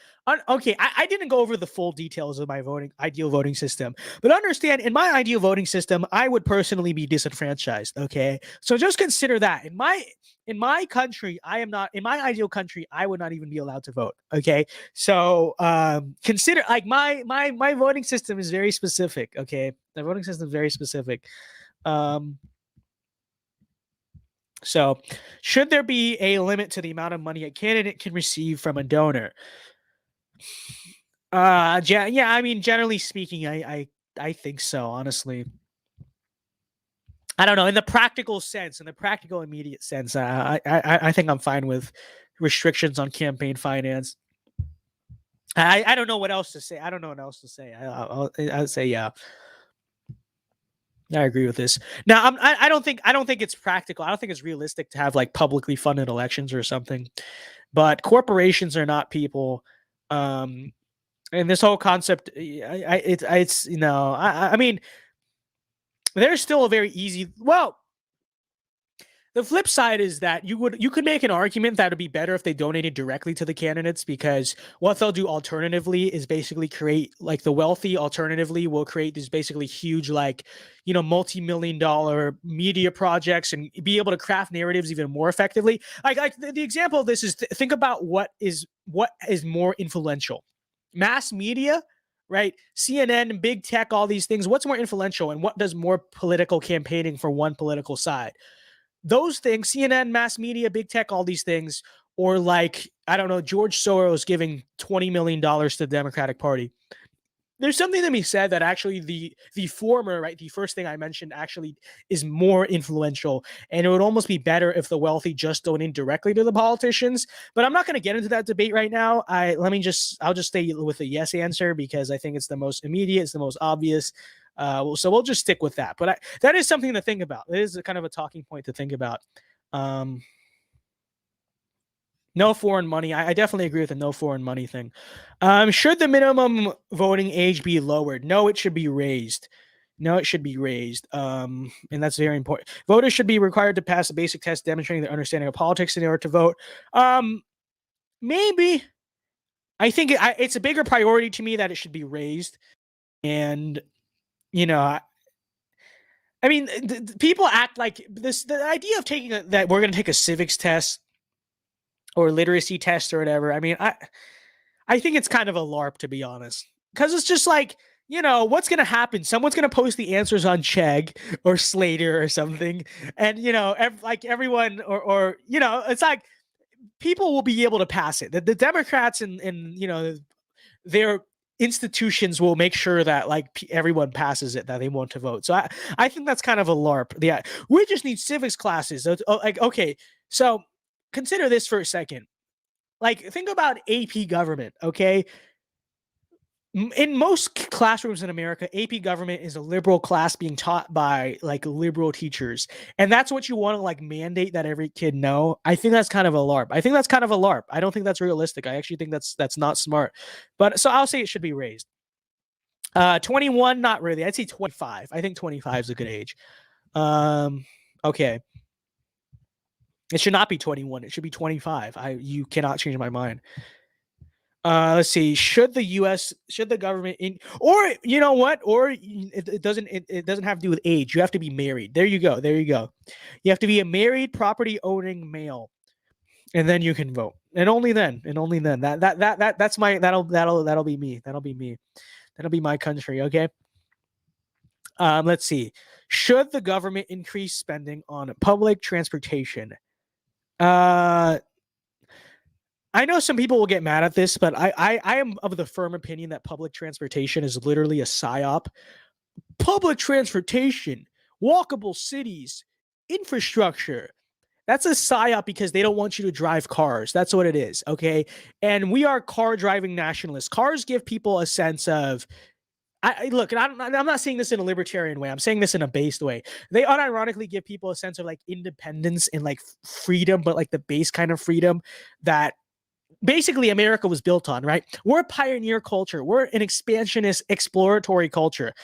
Okay, I didn't go over the full details of my ideal voting system, but understand in my ideal voting system, I would personally be disenfranchised. Okay, so just consider that in my country, I am not in my ideal country. I would not even be allowed to vote. Okay, so consider like my voting system is very specific. Okay, the voting system is very specific. So, should there be a limit to the amount of money a candidate can receive from a donor? Yeah. I mean, generally speaking, I think so. Honestly, I don't know. In the practical sense, in the practical immediate sense, I think I'm fine with restrictions on campaign finance. I don't know what else to say. I don't know what else to say. I'll say yeah. I agree with this. Now, I don't think it's practical. I don't think it's realistic to have like publicly funded elections or something. But corporations are not people, and this whole concept, I mean, there's still a very easy. Well, the flip side is that you could make an argument that it'd be better if they donated directly to the candidates, because what they'll do alternatively is basically create like the wealthy alternatively will create these basically huge like multi-million dollar media projects and be able to craft narratives even more effectively. Like the example of this is think about what is more influential, mass media, right? CNN, big tech, all these things. What's more influential and what does more political campaigning for one political side? Those things, CNN, mass media, big tech, all these things, or like, I don't know, George Soros giving $20 million to the Democratic Party. There's something to be said that actually the former, right, the first thing I mentioned actually is more influential, and it would almost be better if the wealthy just donate directly to the politicians. But I'm not going to get into that debate right now. I'll just stay with a yes answer because I think it's the most immediate, it's the most obvious. So we'll just stick with that. But that is something to think about. It is a kind of a talking point to think about. No foreign money. I definitely agree with the no foreign money thing. Should the minimum voting age be lowered? No, it should be raised. And that's very important. Voters should be required to pass a basic test demonstrating their understanding of politics in order to vote. Maybe. I think it's a bigger priority to me that it should be raised. And, I mean, people act like this. The idea of taking that we're going to take a civics test or literacy test or whatever. I mean, I think it's kind of a LARP, to be honest, because it's just like, what's going to happen? Someone's going to post the answers on Chegg or Slater or something. And, like everyone or it's like people will be able to pass it. The Democrats and their institutions will make sure that like everyone passes it, that they want to vote. So I think that's kind of a LARP. Yeah, we just need civics classes. Like, okay, so consider this for a second. Like, think about AP government, okay? In most classrooms in America, AP government is a liberal class being taught by like liberal teachers. And that's what you want to like mandate that every kid know. I think that's kind of a LARP. I don't think that's realistic. I actually think that's not smart. But so I'll say it should be raised. 21, not really. I'd say 25. I think 25 is a good age. Okay. It should not be 21. It should be 25. You cannot change my mind. Let's see. Should the government or you know what? Or it doesn't have to do with age. You have to be married. There you go. There you go. You have to be a married property owning male, and then you can vote. And only then. And only then. That's my that'll be me. That'll be me. That'll be my country. Okay. Let's see. Should the government increase spending on public transportation? I know some people will get mad at this, but I am of the firm opinion that public transportation is literally a psyop. Public transportation, walkable cities, infrastructure. That's a psyop because they don't want you to drive cars. That's what it is, okay? And we are car driving nationalists. Cars give people a sense of look, and I'm not saying this in a libertarian way. I'm saying this in a based way. They unironically give people a sense of like independence and like freedom, but like the base kind of freedom that basically America was built on, right? We're a pioneer culture. We're an expansionist, exploratory culture.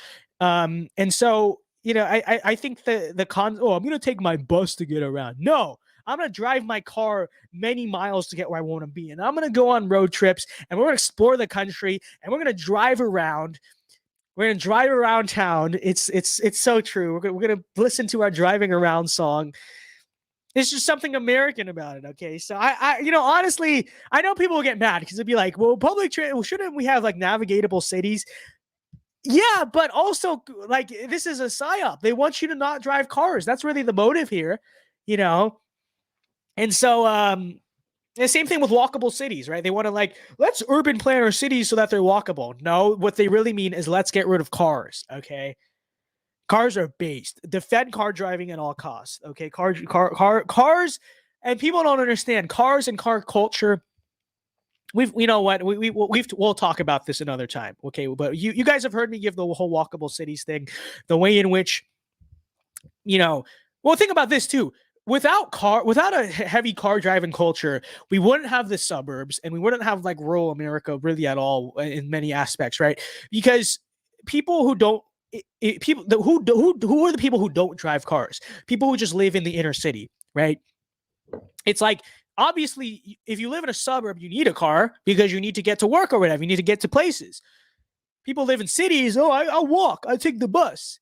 And so, I think I'm going to take my bus to get around. No, I'm going to drive my car many miles to get where I want to be. And I'm going to go on road trips and we're going to explore the country and we're going to drive around. We're going to drive around town. It's so true. We're going to listen to our driving around song. There's just something American about it. Okay. So honestly, I know people will get mad because they'll be like, well, shouldn't we have like navigatable cities? Yeah, but also like this is a psyop. They want you to not drive cars. That's really the motive here, And so the same thing with walkable cities, right? They want to like, let's urban plan our cities so that they're walkable. No, what they really mean is let's get rid of cars. Okay. Cars are based. Defend car driving at all costs. Okay, cars, and people don't understand cars and car culture. We'll talk about this another time. Okay, but you guys have heard me give the whole walkable cities thing, the way in which, think about this too. Without a heavy car driving culture, we wouldn't have the suburbs and we wouldn't have like rural America really at all in many aspects, right? Because people who don't who are the people who don't drive cars? People who just live in the inner city, right? It's like obviously if you live in a suburb, you need a car because you need to get to work or whatever. You need to get to places. People live in cities. Oh, I'll walk. I take the bus.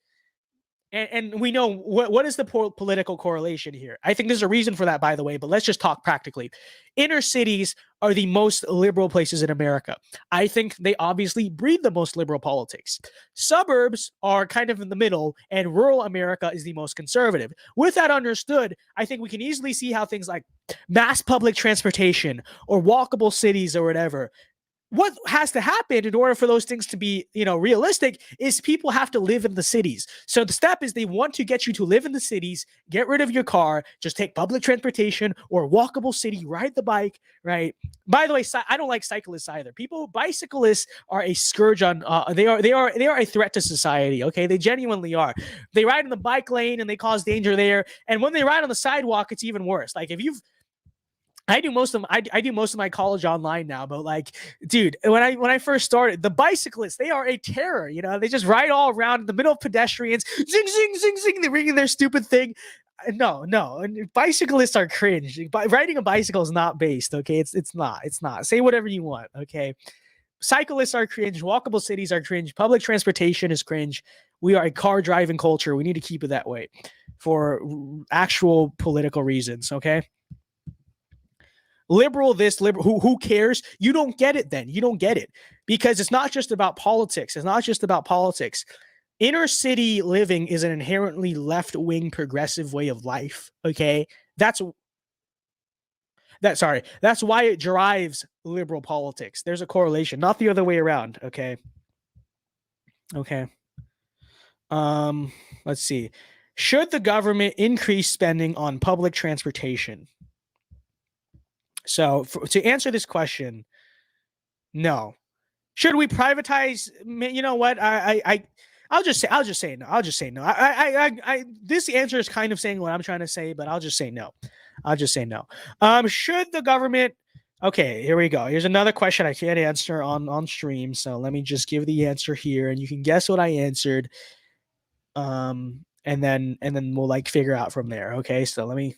And we know what is the political correlation here. I think there's a reason for that, by the way, but let's just talk practically. Inner cities are the most liberal places in America. I think they obviously breed the most liberal politics. Suburbs are kind of in the middle, and rural America is the most conservative. With that understood, I think we can easily see how things like mass public transportation or walkable cities or whatever, what has to happen in order for those things to be, realistic is people have to live in the cities. So the step is they want to get you to live in the cities, get rid of your car, just take public transportation or walkable city, ride the bike, right? By the way, I don't like cyclists either. Bicyclists are a scourge on, they are a threat to society. Okay. They genuinely are. They ride in the bike lane and they cause danger there. And when they ride on the sidewalk, it's even worse. Like I do most of my college online now, but like, dude, when I first started, the bicyclists, they are a terror. They just ride all around in the middle of pedestrians, zing, zing, zing, zing. They're ringing their stupid thing. No, bicyclists are cringe. Riding a bicycle is not based. Okay, it's not. Say whatever you want. Okay, cyclists are cringe. Walkable cities are cringe. Public transportation is cringe. We are a car driving culture. We need to keep it that way for actual political reasons. Okay. Liberal who cares? You don't get it then. You don't get it because it's not just about politics. Inner city living is an inherently left-wing progressive way of life. Okay. That's why it drives liberal politics. There's a correlation, not the other way around. Okay. Let's see. Should the government increase spending on public transportation? So to answer this question, no. Should we privatize? You know what? I'll just say no. This answer is kind of saying what I'm trying to say, but I'll just say no. Should the government? Okay, here we go. Here's another question I can't answer on stream, so let me just give the answer here, and you can guess what I answered. And then we'll like figure out from there. Okay, so let me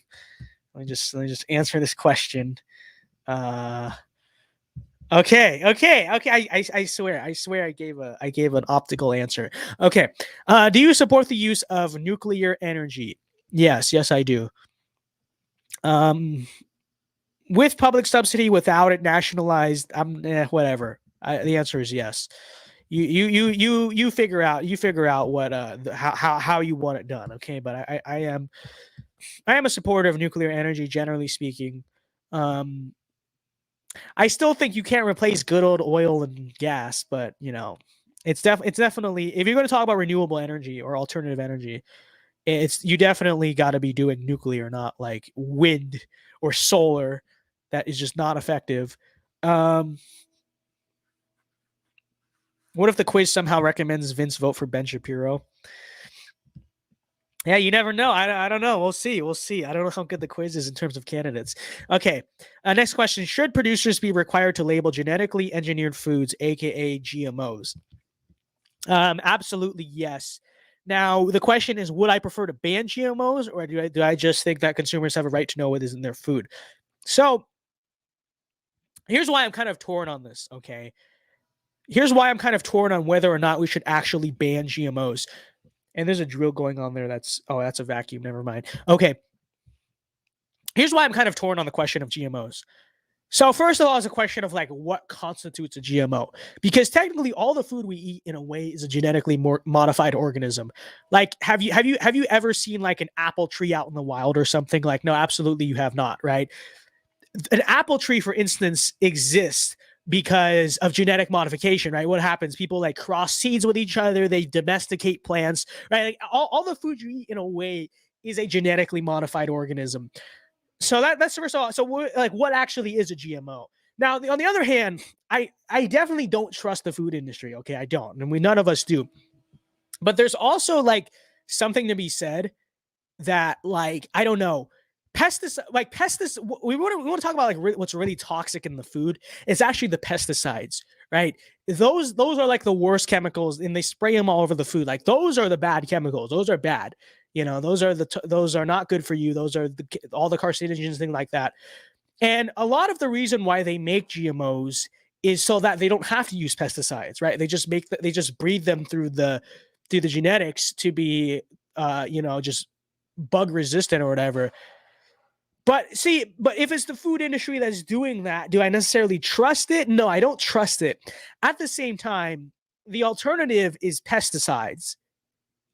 just answer this question. Okay. I swear I gave an optical answer. Okay. Do you support the use of nuclear energy? Yes, I do. Um, with public subsidy, without it nationalized, whatever. The answer is yes. You figure out what how you want it done. Okay, but I am a supporter of nuclear energy, generally speaking. Um, I still think you can't replace good old oil and gas, but it's definitely, if you're going to talk about renewable energy or alternative energy, it's you definitely got to be doing nuclear, not like wind or solar. That is just not effective. Um, what if the quiz somehow recommends Vince vote for Ben Shapiro? Yeah, you never know. I don't know. We'll see. We'll see. I don't know how good the quiz is in terms of candidates. Okay. Next question. Should producers be required to label genetically engineered foods, aka GMOs? Absolutely yes. Now the question is, would I prefer to ban GMOs, or do I just think that consumers have a right to know what is in their food? So here's why I'm kind of torn on this. Okay. Here's why I'm kind of torn on whether or not we should actually ban GMOs. And there's a drill going on there. That's a vacuum. Never mind. Okay. Here's why I'm kind of torn on the question of GMOs. So first of all, it's a question of like what constitutes a GMO, because technically all the food we eat in a way is a genetically modified organism. Like, have you ever seen like an apple tree out in the wild or something? Like, no, absolutely you have not, right? An apple tree, for instance, exists because of genetic modification, right? What happens? People like cross seeds with each other, they domesticate plants, right? Like all the food you eat in a way is a genetically modified organism. So that's the first of all. So what actually is a GMO? Now, on the other hand, I definitely don't trust the food industry. Okay, I don't, and none of us do. But there's also like something to be said that, like, I don't know, pesticides. We want to talk about like what's really toxic in the food. It's actually the pesticides, right? Those are like the worst chemicals, and they spray them all over the food. Like, those are the bad chemicals. Those are bad. Those are not good for you. Those are all the carcinogens, things like that. And a lot of the reason why they make GMOs is so that they don't have to use pesticides, right? They just breed them through the genetics to be just bug resistant or whatever. But if it's the food industry that's doing that, do I necessarily trust it? No, I don't trust it. At the same time, the alternative is pesticides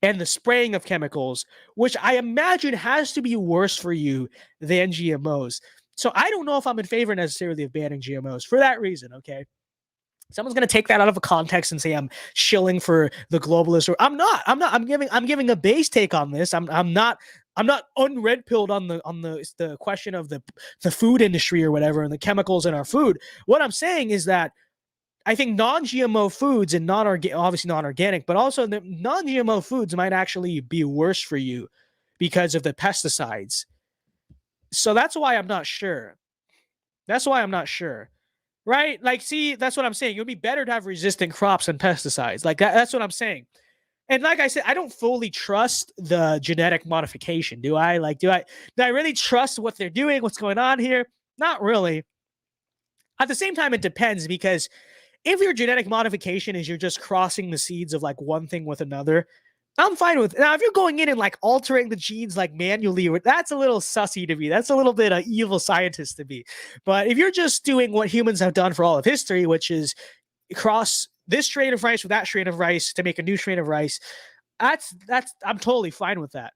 and the spraying of chemicals, which I imagine has to be worse for you than GMOs. So I don't know if I'm in favor necessarily of banning GMOs for that reason. Okay. Someone's going to take that out of a context and say I'm shilling for the globalists, or I'm not. I'm giving a base take on this. I'm not unred pilled on the question of the food industry or whatever and the chemicals in our food. What I'm saying is that I think non-GMO foods and obviously non-organic, but also the non-GMO foods might actually be worse for you because of the pesticides. So that's why I'm not sure. Right? Like, see, that's what I'm saying. It would be better to have resistant crops than pesticides. Like that's what I'm saying. And like I said, I don't fully trust the genetic modification. Do I? Like, do I really trust what they're doing? What's going on here? Not really. At the same time, it depends, because if your genetic modification is you're just crossing the seeds of like one thing with another, I'm fine with it. Now, if you're going in and like altering the genes like manually, that's a little sussy to me. That's a little bit of evil scientist to me. But if you're just doing what humans have done for all of history, which is cross this strain of rice with that strain of rice to make a new strain of rice, that's I'm totally fine with that.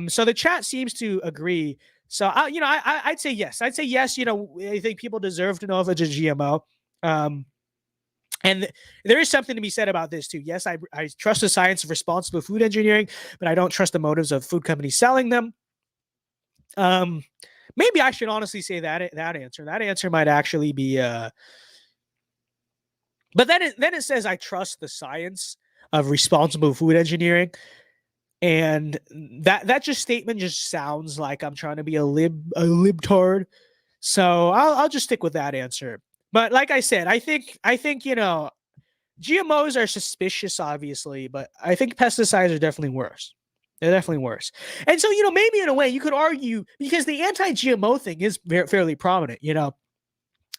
So the chat seems to agree. So I'd say yes. I'd say yes. I think people deserve to know if it's a GMO. And there is something to be said about this too. Yes, I trust the science of responsible food engineering, but I don't trust the motives of food companies selling them. Maybe I should honestly say that answer. That answer might actually be. But then it says I trust the science of responsible food engineering, and that just statement just sounds like I'm trying to be a libtard. So I'll just stick with that answer. But like I said, I think GMOs are suspicious, obviously, but I think pesticides are definitely worse. They're definitely worse. And so, maybe in a way you could argue, because the anti-GMO thing is fairly prominent,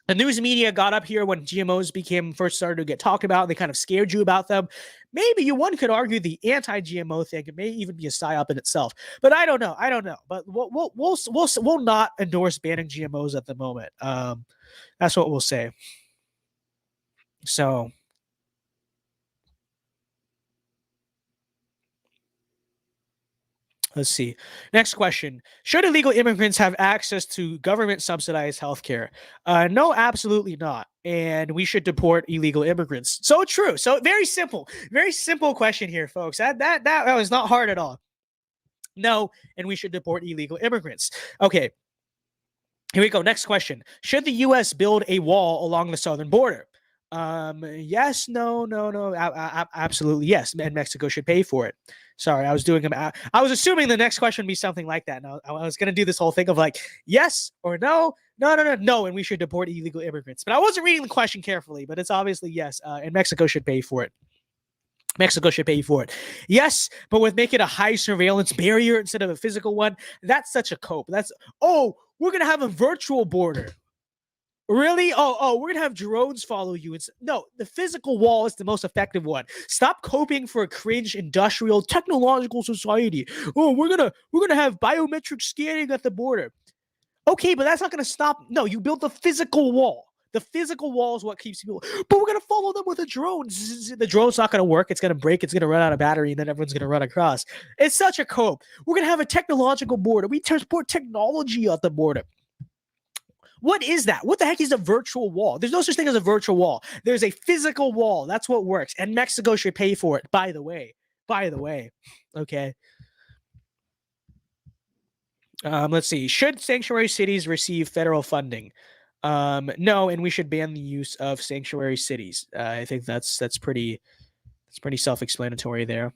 the news media got up here when GMOs first started to get talked about. They kind of scared you about them. Maybe one could argue the anti-GMO thing. It may even be a psyop in itself, but I don't know. But we'll not endorse banning GMOs at the moment. That's what we'll say. So. Let's see. Next question. Should illegal immigrants have access to government subsidized healthcare? No, absolutely not. And we should deport illegal immigrants. So true. So very simple question here, folks. That was not hard at all. No, and we should deport illegal immigrants. Okay. Here we go. Next question. Should the U.S. build a wall along the southern border? Yes, no, absolutely yes. And Mexico should pay for it. Sorry, I was assuming the next question would be something like that. Now I was going to do this whole thing of like, yes or no, and we should deport illegal immigrants. But I wasn't reading the question carefully, but it's obviously yes, and Mexico should pay for it. Mexico should pay for it. Yes, but with making a high surveillance barrier instead of a physical one, that's such a cope. We're going to have a virtual border. Really? Oh, we're gonna have drones follow you. No, the physical wall is the most effective one. Stop coping for a cringe industrial technological society. Oh, we're gonna have biometric scanning at the border. Okay, but that's not gonna stop. No, you build the physical wall. The physical wall is what keeps people. But we're gonna follow them with a drone. The drone's not gonna work. It's gonna break. It's gonna run out of battery, and then everyone's gonna run across. It's such a cope. We're gonna have a technological border. We transport technology at the border. What is that? What the heck is a virtual wall? There's no such thing as a virtual wall. There's a physical wall. That's what works. And Mexico should pay for it, by the way. Okay. Let's see. Should sanctuary cities receive federal funding? No, and we should ban the use of sanctuary cities. I think that's pretty self-explanatory there.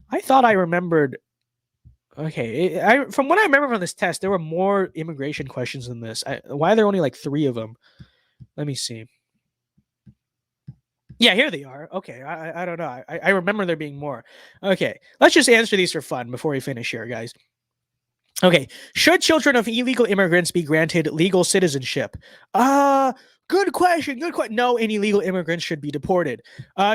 I thought I remembered. Okay, from what I remember from this test, there were more immigration questions than this. Why are there only like 3 of them? Let me see. Yeah, here they are. Okay, I don't know. I remember there being more. Okay, let's just answer these for fun before we finish here, guys. Okay, should children of illegal immigrants be granted legal citizenship? Good question. No, any illegal immigrants should be deported.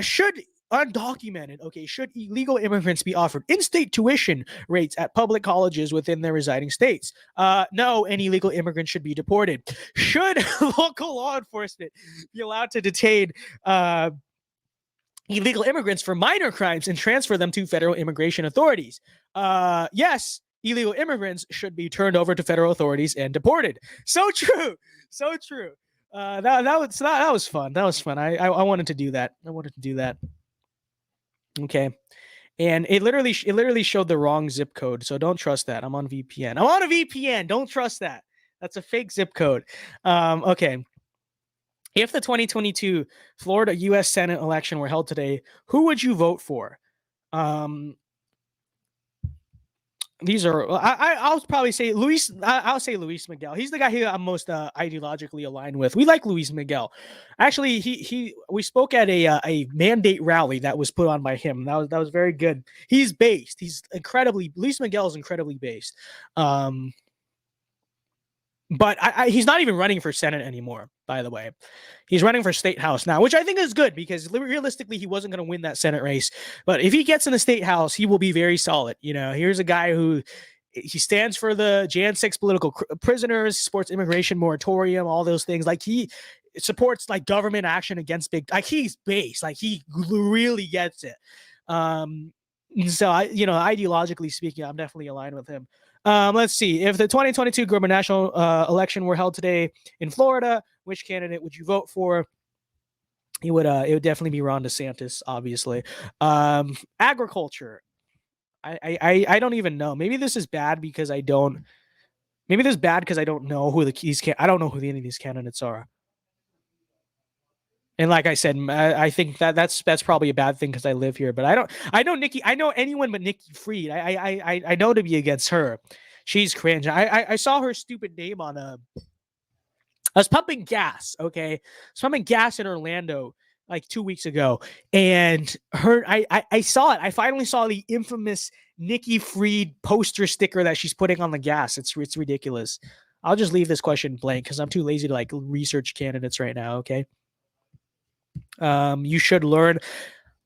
Should undocumented. Okay, should illegal immigrants be offered in-state tuition rates at public colleges within their residing states? No, any illegal immigrants should be deported. Should local law enforcement be allowed to detain illegal immigrants for minor crimes and transfer them to federal immigration authorities? Yes, illegal immigrants should be turned over to federal authorities and deported. So true. That was fun. I wanted to do that. Okay. And it literally showed the wrong zip code. So don't trust that. I'm on VPN. Don't trust that. That's a fake zip code. Okay. If the 2022 Florida U.S. Senate election were held today, who would you vote for? These are, I'll probably say Luis. I'll say Luis Miguel. He's the guy who I'm most ideologically aligned with. We like Luis Miguel. Actually, we spoke at a mandate rally that was put on by him. That was very good. He's based. Luis Miguel is incredibly based. But he's not even running for Senate anymore, by the way. He's running for State House now, which I think is good because realistically, he wasn't going to win that Senate race. But if he gets in the State House, he will be very solid. You know, here's a guy who he stands for the Jan 6 political prisoners, supports immigration moratorium, all those things. Like he supports like government action against big, like he's based, like he really gets it. So ideologically speaking, I'm definitely aligned with him. Let's see. If the 2022 gubernatorial election were held today in Florida, which candidate would you vote for? It would definitely be Ron DeSantis, obviously. Agriculture. I don't even know. Maybe this is bad because I don't. Maybe this is bad because I don't know who I don't know who any of these candidates are. And like I said, I think that's probably a bad thing because I live here. But I know anyone but Nikki Fried. I know to be against her. She's cringe. I saw her stupid name on I was pumping gas. Okay, I was pumping gas in Orlando like 2 weeks ago, and I saw it. I finally saw the infamous Nikki Fried poster sticker that she's putting on the gas. It's ridiculous. I'll just leave this question blank because I'm too lazy to like research candidates right now. Okay. You should learn.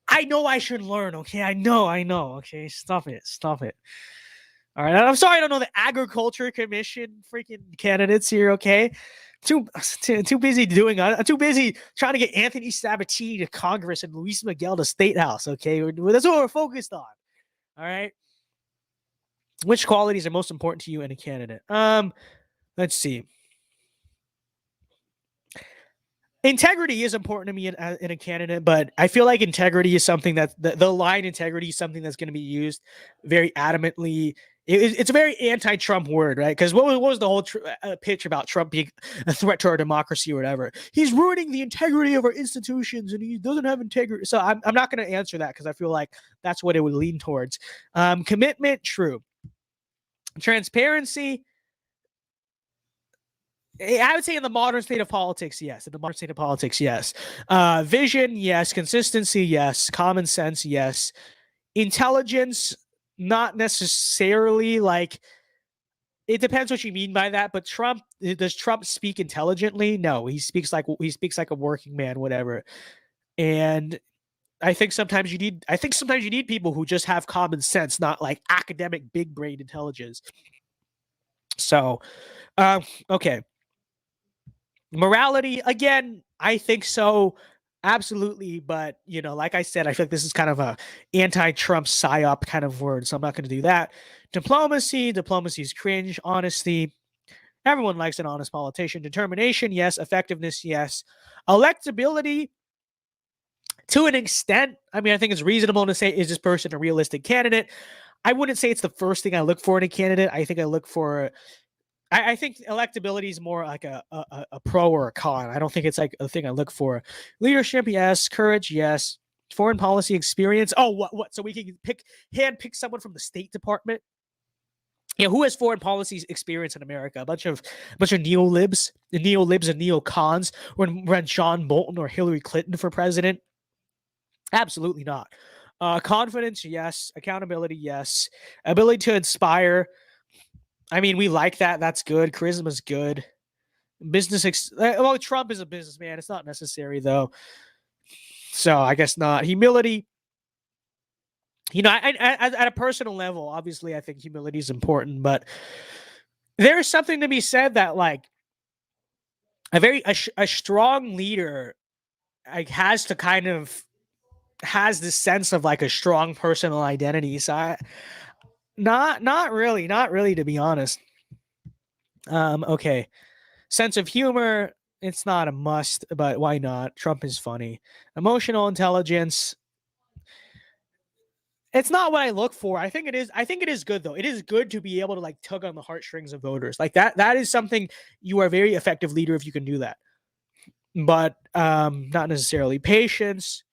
I know I should learn. Okay. I know. Okay. Stop it. All right. I'm sorry I don't know the Agriculture Commission freaking candidates here. Okay. Too busy doing. I'm too busy trying to get Anthony Sabatini to Congress and Luis Miguel to State House. Okay. That's what we're focused on. All right. Which qualities are most important to you in a candidate? Let's see. Integrity is important to me in a candidate, but I feel like integrity is something that the line integrity is something that's going to be used very adamantly. It's a very anti-Trump word, right? Because what was the whole pitch about Trump being a threat to our democracy or whatever? He's ruining the integrity of our institutions and he doesn't have integrity. So I'm not going to answer that because I feel like that's what it would lean towards. Commitment, true. Transparency, I would say in the modern state of politics, yes. Vision, yes. Consistency, yes. Common sense, yes. Intelligence, not necessarily. Like, it depends what you mean by that. But does Trump speak intelligently? No, he speaks like a working man, whatever. And I think sometimes you need people who just have common sense, not like academic big brain intelligence. So, okay. Morality, again, I think so. Absolutely. But, like I said, I feel like this is kind of a anti-Trump psyop kind of word. So I'm not going to do that. Diplomacy is cringe. Honesty. Everyone likes an honest politician. Determination, yes. Effectiveness, yes. Electability, to an extent. I mean, I think it's reasonable to say, is this person a realistic candidate? I wouldn't say it's the first thing I look for in a candidate. I think I look for... I think electability is more like a pro or a con. I don't think it's like a thing I look for. Leadership, yes. Courage, yes. Foreign policy experience. Oh, what? So we can handpick someone from the State Department. Yeah, who has foreign policy experience in America? A bunch of neolibs and neocons. Run John Bolton or Hillary Clinton for president? Absolutely not. Confidence, yes. Accountability, yes. Ability to inspire. I mean, we like that. That's good. Charisma is good. Well, Trump is a businessman. It's not necessary, though. So I guess not. Humility. At a personal level, obviously, I think humility is important. But there is something to be said that, like, a strong leader, like, has this sense of like a strong personal identity. So not really, to be honest. Okay. Sense of humor, it's not a must, but why not? Trump is funny. Emotional intelligence, it's not what I look for. I think it is good, though. It is good to be able to like tug on the heartstrings of voters. Like that is something. You are a very effective leader if you can do that. But not necessarily. Patience.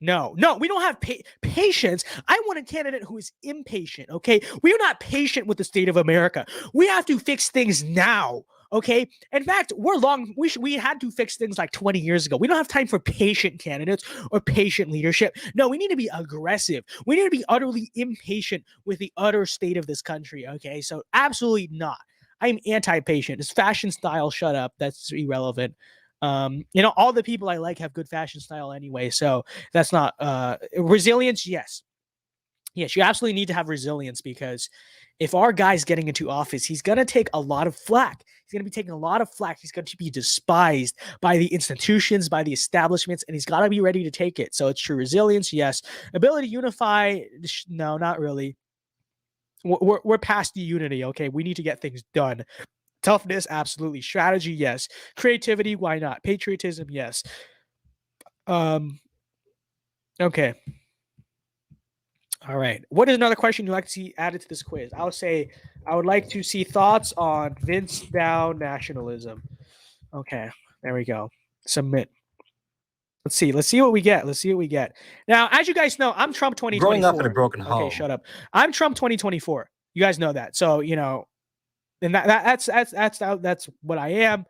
No, we don't have patience. I want a candidate who is impatient, okay? We are not patient with the state of America. We have to fix things now, okay? In fact, we had to fix things like 20 years ago. We don't have time for patient candidates or patient leadership. No, we need to be aggressive. We need to be utterly impatient with the utter state of this country, okay? So absolutely not. I'm anti-patient. It's fashion style, shut up. That's irrelevant. All the people I like have good fashion style anyway, so that's not resilience. Yes, you absolutely need to have resilience, because if our guy's getting into office, he's going to take a lot of flack. He's going to be taking a lot of flack. He's going to be despised by the institutions, by the establishments, and he's got to be ready to take it. So it's true. Resilience, yes. Ability to unify, no, not really. We're past the unity, okay? We need to get things done. Toughness, absolutely. Strategy, yes. Creativity, why not? Patriotism, yes. Okay. All right. What is another question you'd like to see added to this quiz? I would say I would like to see thoughts on VinceDao nationalism. Okay. There we go. Submit. Let's see what we get. Now, as you guys know, I'm Trump 2024. Growing up in a broken home. Okay, shut up. I'm Trump 2024. You guys know that. So, and that's what I am.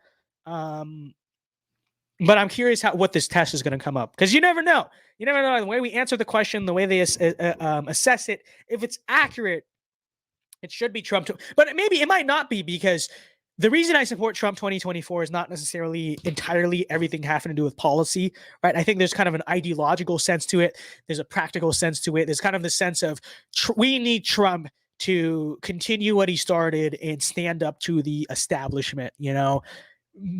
But I'm curious what this test is going to come up, because you never know. The way we answer the question, the way they assess it. If it's accurate, it should be Trump. But maybe it might not be, because the reason I support Trump 2024 is not necessarily entirely everything having to do with policy, right? I think there's kind of an ideological sense to it. There's a practical sense to it. There's kind of the sense of we need Trump to continue what he started and stand up to the establishment, you know,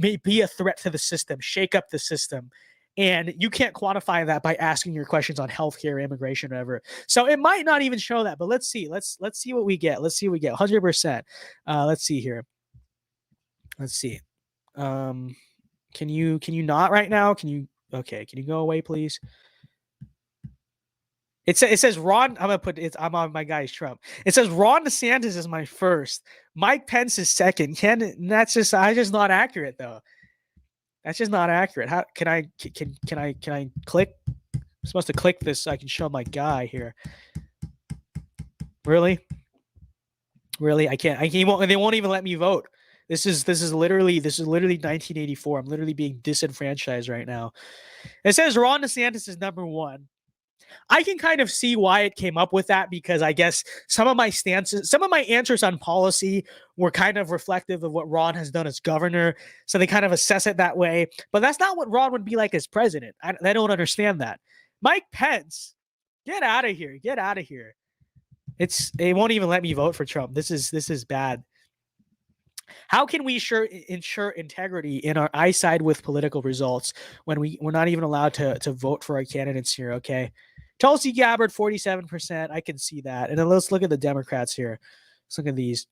be a threat to the system, shake up the system. And you can't quantify that by asking your questions on healthcare, immigration, whatever. So it might not even show that, but let's see. Let's see what we get. Let's see what we get. 100%. Let's see here. Let's see. Can you not right now? Can you go away, please? It says Ron. I'm gonna put it. I'm on my guy's Trump. It says Ron DeSantis is my first. Mike Pence is second. That's just not accurate though. That's just not accurate. How can I click? I'm supposed to click this so I can show my guy here. Really? I can't. They won't even let me vote. This is literally 1984. I'm literally being disenfranchised right now. It says Ron DeSantis is number one. I can kind of see why it came up with that, because I guess some of my answers on policy were kind of reflective of what Ron has done as governor. So they kind of assess it that way. But that's not what Ron would be like as president. I don't understand that. Mike Pence, get out of here. Get out of here. They won't even let me vote for Trump. This is bad. How can we ensure integrity in our ISideWith political results when we're not even allowed to vote for our candidates here? Okay. Tulsi Gabbard, 47%. I can see that. And then let's look at the Democrats here. Let's look at these.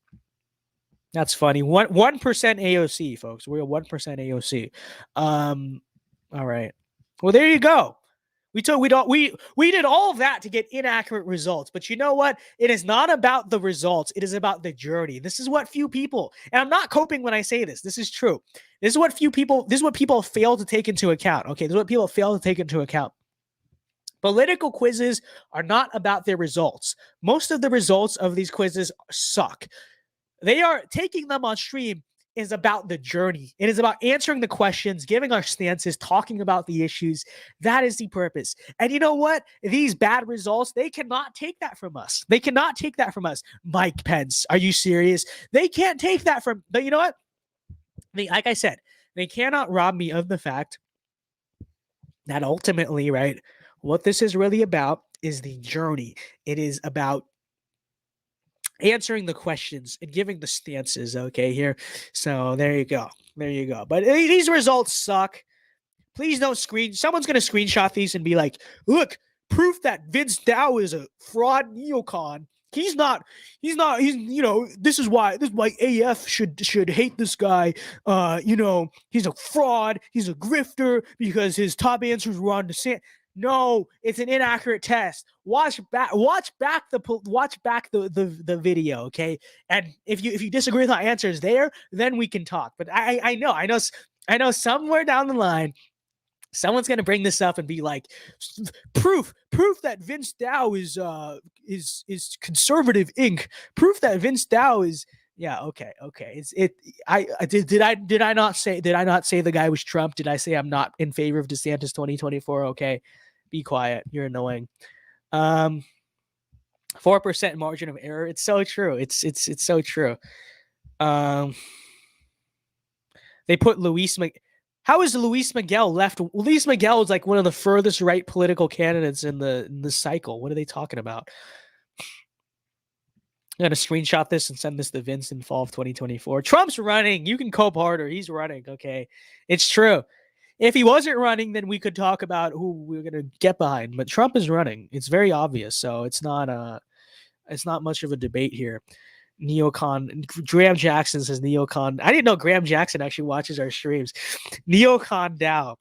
That's funny. 1% AOC, folks. We're a 1% AOC. All right. Well, there you go. We did all of that to get inaccurate results. But you know what? It is not about the results. It is about the journey. This is what few people, and I'm not coping when I say this. This is true. This is what people fail to take into account. Okay. This is what people fail to take into account. Political quizzes are not about their results. Most of the results of these quizzes suck. They are taking them on stream is about the journey. It is about answering the questions, giving our stances, talking about the issues. That is the purpose. And you know what? These bad results, they cannot take that from us. They cannot take that from us. Mike Pence, are you serious? They can't take that from, but you know what? Like I said, they cannot rob me of the fact that ultimately, right, what this is really about is the journey. It is about answering the questions and giving the stances, okay, here. So there you go. But these results suck. Please don't someone's going to screenshot these and be like, look, proof that Vince Dow is a fraud neocon. He's this is why AF should hate this guy. He's a fraud. He's a grifter because his top answers were on DeSantis. No, it's an inaccurate test. Watch back the video, okay? And if you disagree with my answers there, then we can talk. But I know somewhere down the line, someone's gonna bring this up and be like, proof that Vince Dow is conservative Inc. Proof that Vince Dow is okay. Did I not say the guy was Trump? Did I say I'm not in favor of DeSantis 2024? Okay, be quiet. You're annoying. 4% margin of error. It's so true. It's so true. They put how is Luis Miguel left? Luis Miguel is like one of the furthest right political candidates in the cycle. What are they talking about? I'm going to screenshot this and send this to Vince in fall of 2024. Trump's running. You can cope harder. He's running. Okay. It's true. If he wasn't running, then we could talk about who we're going to get behind. But Trump is running. It's very obvious. So it's not much of a debate here. Neocon. Graham Jackson says neocon. I didn't know Graham Jackson actually watches our streams. Neocon Dow.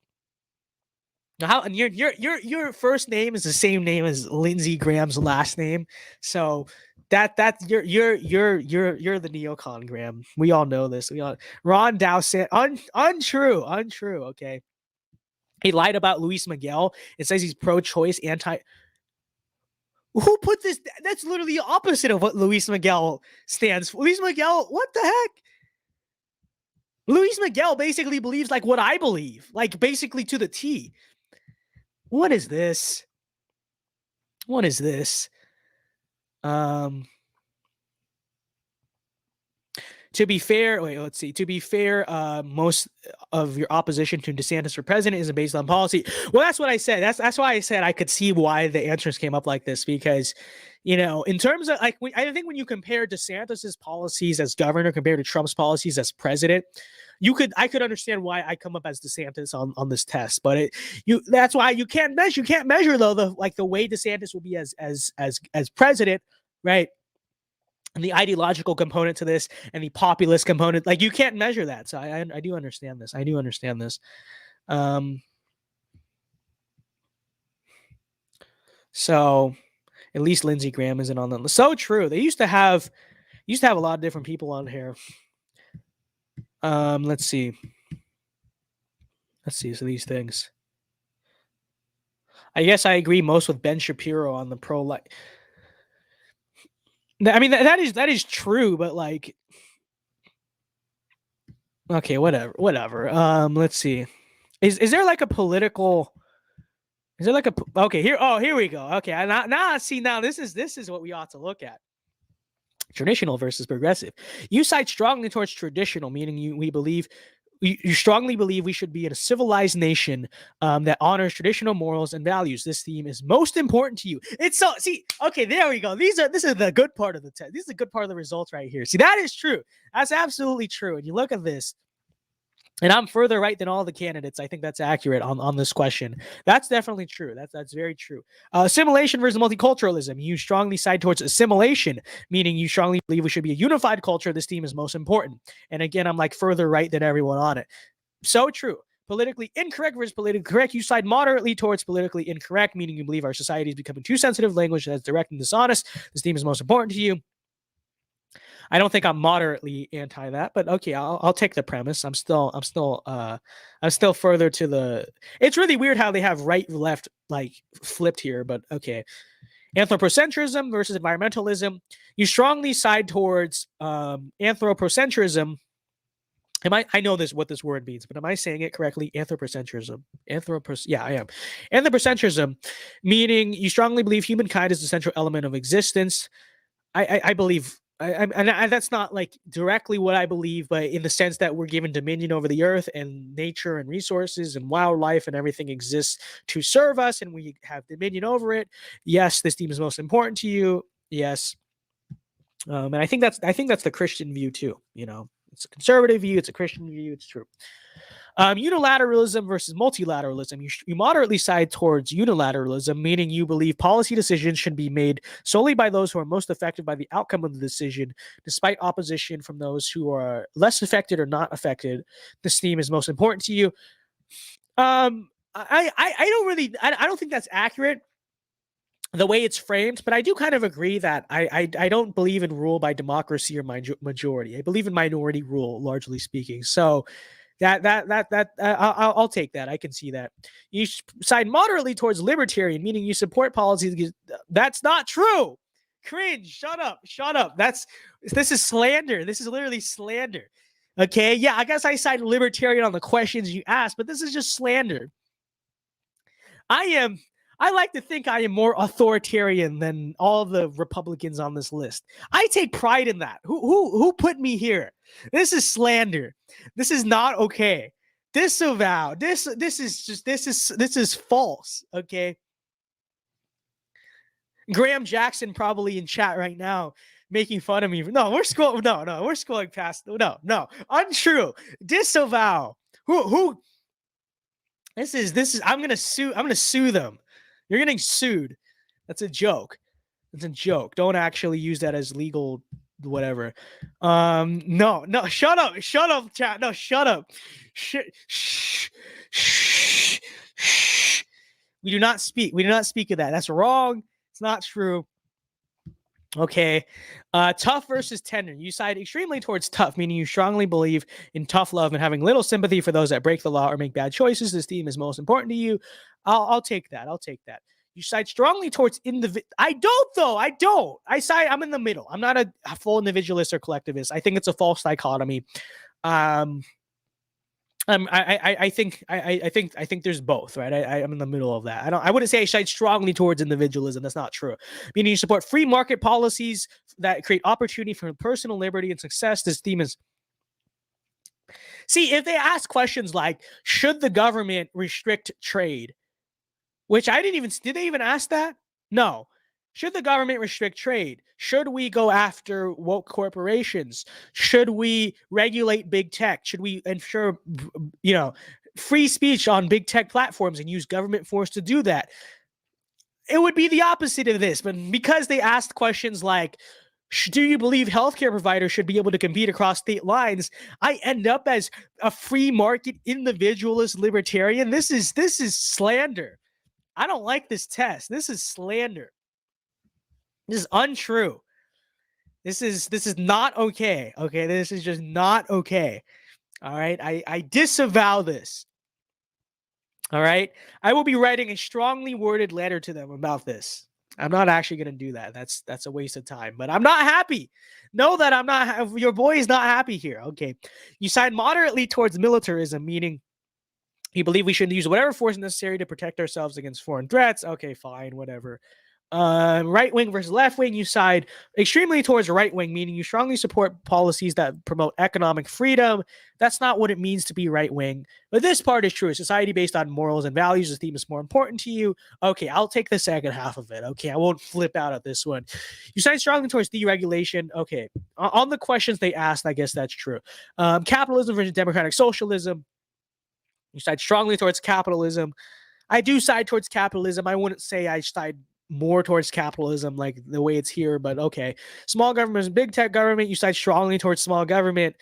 Now, and your first name is the same name as Lindsey Graham's last name, so you're the neocon, Graham. We all know this. Ron Dow said untrue. Okay, he lied about Luis Miguel. It says he's pro-choice, anti. Who put this? That's literally the opposite of what Luis Miguel stands for. Luis Miguel, what the heck? Luis Miguel basically believes like what I believe, like basically to the T. What is this? To be fair, wait, let's see. To be fair, most of your opposition to DeSantis for president isn't based on policy. Well, that's what I said. That's why I said I could see why the answers came up like this, because, you know, in terms of like, I think when you compare DeSantis's policies as governor compared to Trump's policies as president, I could understand why I come up as DeSantis on this test, but that's why you can't measure though the way DeSantis will be as president, right? And the ideological component to this and the populist component, like you can't measure that. So I do understand this. So at least Lindsey Graham isn't on them. So true. They used to have a lot of different people on here. Let's see. So these things. I guess I agree most with Ben Shapiro on the pro-life. I mean, that is true, but like, okay, whatever. Let's see. Is there like a political? Is there like a okay here? Oh, here we go. Okay, now this is what we ought to look at. Traditional versus progressive. You side strongly towards traditional, meaning you strongly believe we should be in a civilized nation that honors traditional morals and values. This theme is most important to you. Okay, there we go. This is the good part of the test. This is the good part of the results right here. See, that is true. That's absolutely true. And you look at this, and I'm further right than all the candidates. I think that's accurate on this question. That's definitely true. That's very true. Assimilation versus multiculturalism. You strongly side towards assimilation, meaning you strongly believe we should be a unified culture. This theme is most important. And again, I'm like further right than everyone on it. So true. Politically incorrect versus politically correct. You side moderately towards politically incorrect, meaning you believe our society is becoming too sensitive. Language that's direct and dishonest. This theme is most important to you. I don't think I'm moderately anti that, but okay, I'll take the premise. I'm still further to the. It's really weird how they have right left like flipped here, but okay. Anthropocentrism versus environmentalism. You strongly side towards anthropocentrism. I know what this word means, but am I saying it correctly? Anthropocentrism. Yeah, I am. Anthropocentrism, meaning you strongly believe humankind is the central element of existence. I believe. And that's not like directly what I believe, but in the sense that we're given dominion over the earth and nature and resources and wildlife and everything exists to serve us and we have dominion over it. Yes, this theme is most important to you. Yes. And I think that's the Christian view too. You know, it's a conservative view. It's a Christian view. It's true. Unilateralism versus multilateralism. You moderately side towards unilateralism, meaning you believe policy decisions should be made solely by those who are most affected by the outcome of the decision, despite opposition from those who are less affected or not affected. This theme is most important to you. I don't think that's accurate the way it's framed, but I do kind of agree that I don't believe in rule by democracy or majority. I believe in minority rule, largely speaking. So I'll take that. I can see that. You side moderately towards libertarian, meaning you support policies. That's not true. Cringe. Shut up. This is slander. This is literally slander. Okay. Yeah, I guess I side libertarian on the questions you asked, but this is just slander. I like to think I am more authoritarian than all the Republicans on this list. I take pride in that. Who put me here? This is slander. This is not okay. Disavow. This is false. Okay. Graham Jackson probably in chat right now making fun of me. No, we're scrolling past. No. Untrue. Disavow. Who? This is. I'm gonna sue them. You're getting sued. That's a joke. Don't actually use that as legal whatever. No. Shut up, chat. No, shut up. Shh. We do not speak of that. That's wrong. It's not true. Okay. Tough versus tender. You side extremely towards tough, meaning you strongly believe in tough love and having little sympathy for those that break the law or make bad choices. This theme is most important to you. I'll take that. You side strongly towards I don't, though. I don't. I'm in the middle. I'm not a full individualist or collectivist. I think it's a false dichotomy. I I think there's both, right? I'm in the middle of that. I wouldn't say I side strongly towards individualism. That's not true. Meaning you support free market policies that create opportunity for personal liberty and success. This theme is. See, if they ask questions like, should the government restrict trade? Which did they even ask that? No. Should the government restrict trade? Should we go after woke corporations? Should we regulate big tech? Should we ensure, free speech on big tech platforms and use government force to do that? It would be the opposite of this, but because they asked questions like, do you believe healthcare providers should be able to compete across state lines? I end up as a free market individualist libertarian. This is slander. I don't like this test. This is slander. This is untrue. This is not okay. Okay, this is just not okay. All right, I disavow this. All right, I will be writing a strongly worded letter to them about this. I'm not actually going to do that. That's a waste of time. But I'm not happy. Know that I'm not. Your boy is not happy here. Okay, you side moderately towards militarism, meaning you believe we should use whatever force necessary to protect ourselves against foreign threats. Okay, fine, whatever. Right wing versus left wing, you side extremely towards right wing, meaning you strongly support policies that promote economic freedom. That's not what it means to be right wing. But this part is true. A society based on morals and values, this theme is more important to you. Okay, I'll take the second half of it. Okay, I won't flip out at this one. You side strongly towards deregulation. Okay, on the questions they asked, I guess that's true. Capitalism versus democratic socialism. You side strongly towards capitalism. I do side towards capitalism. I wouldn't say I side more towards capitalism like the way it's here, but okay. Small government and big tech government, you side strongly towards small government.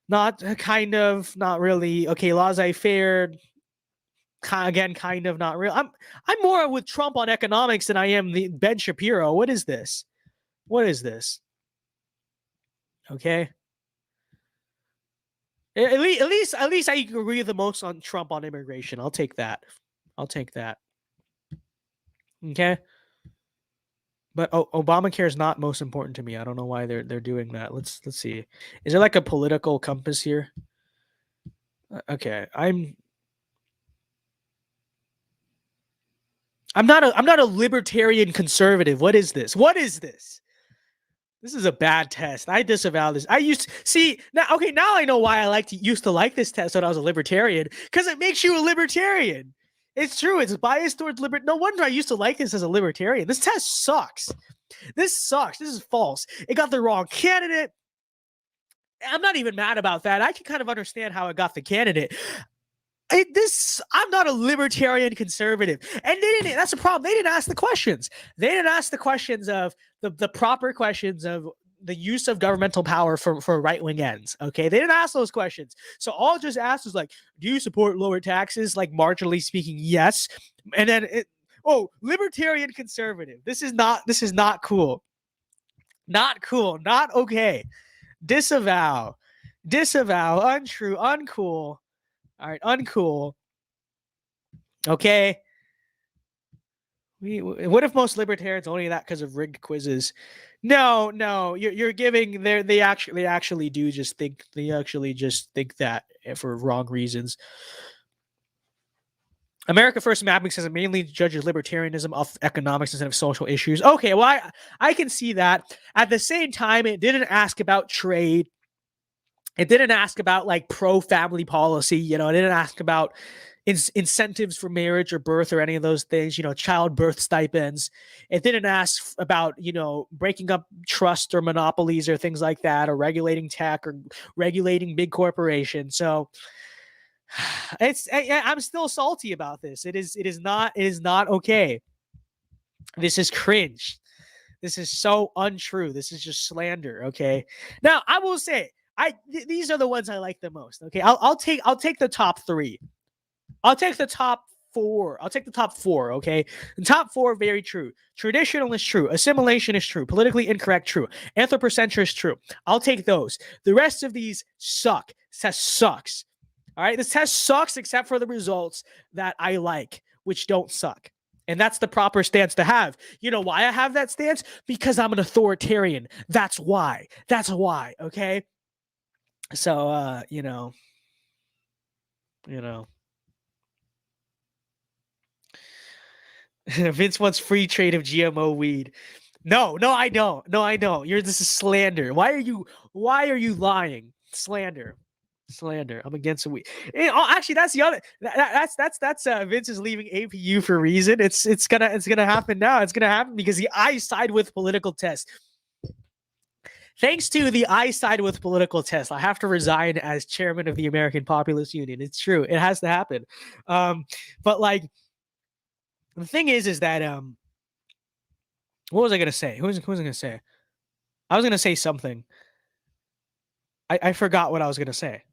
Not really. Okay, laissez-faire. Again, kind of not real. I'm more with Trump on economics than I am the Ben Shapiro. What is this? Okay. At least I agree the most on Trump on immigration. I'll take that. Okay. But Obamacare is not most important to me. I don't know why they're doing that. Let's see. Is there like a political compass here? Okay, I'm not a libertarian conservative. What is this? This is a bad test. I disavow this. I used to see now. Okay, now I know why I used to like this test when I was a libertarian, because it makes you a libertarian. It's true. It's biased towards No wonder I used to like this as a libertarian. This test sucks. This is false. It got the wrong candidate. I'm not even mad about that. I can kind of understand how it got the candidate. I'm not a libertarian conservative. And that's the problem. They didn't ask the questions. They didn't ask the questions of the proper questions of the use of governmental power for right-wing ends. Okay, they didn't ask those questions. So all just asked was like, do you support lower taxes? Like, marginally speaking, yes. And then libertarian conservative. This is not cool. Not cool. Not okay. Disavow. Untrue. Uncool. All right, uncool. Okay. What if most libertarians only that because of rigged quizzes? No, you're giving they actually just think that for wrong reasons. America First mapping says it mainly judges libertarianism off economics instead of social issues. Okay, well I can see that. At the same time, it didn't ask about trade. It didn't ask about like pro-family policy. It didn't ask about incentives for marriage or birth or any of those things, child birth stipends. It didn't ask about, breaking up trust or monopolies or things like that, or regulating tech or regulating big corporations. So I'm still salty about this. It is not okay. This is cringe. This is so untrue. This is just slander. Okay. Now I will say, these are the ones I like the most. Okay. I'll take the top three. I'll take the top four. Okay. The top four, very true. Traditional is true. Assimilation is true. Politically incorrect, true. Anthropocentric is true. I'll take those. The rest of these suck. This test sucks. All right. This test sucks except for the results that I like, which don't suck. And that's the proper stance to have. You know why I have that stance? Because I'm an authoritarian. That's why. Okay. So, Vince wants free trade of GMO weed. No, I don't. No, I don't. This is slander. Why are you lying? Slander. I'm against the weed. Actually, that's the other. That's Vince is leaving APU for a reason. It's gonna happen now. It's gonna happen because the I side with political test. Thanks to the I side with political test, I have to resign as chairman of the American Populist Union. It's true. It has to happen. But like, the thing is that what was I gonna say? Who was I gonna say? I was gonna say something. I forgot what I was gonna say.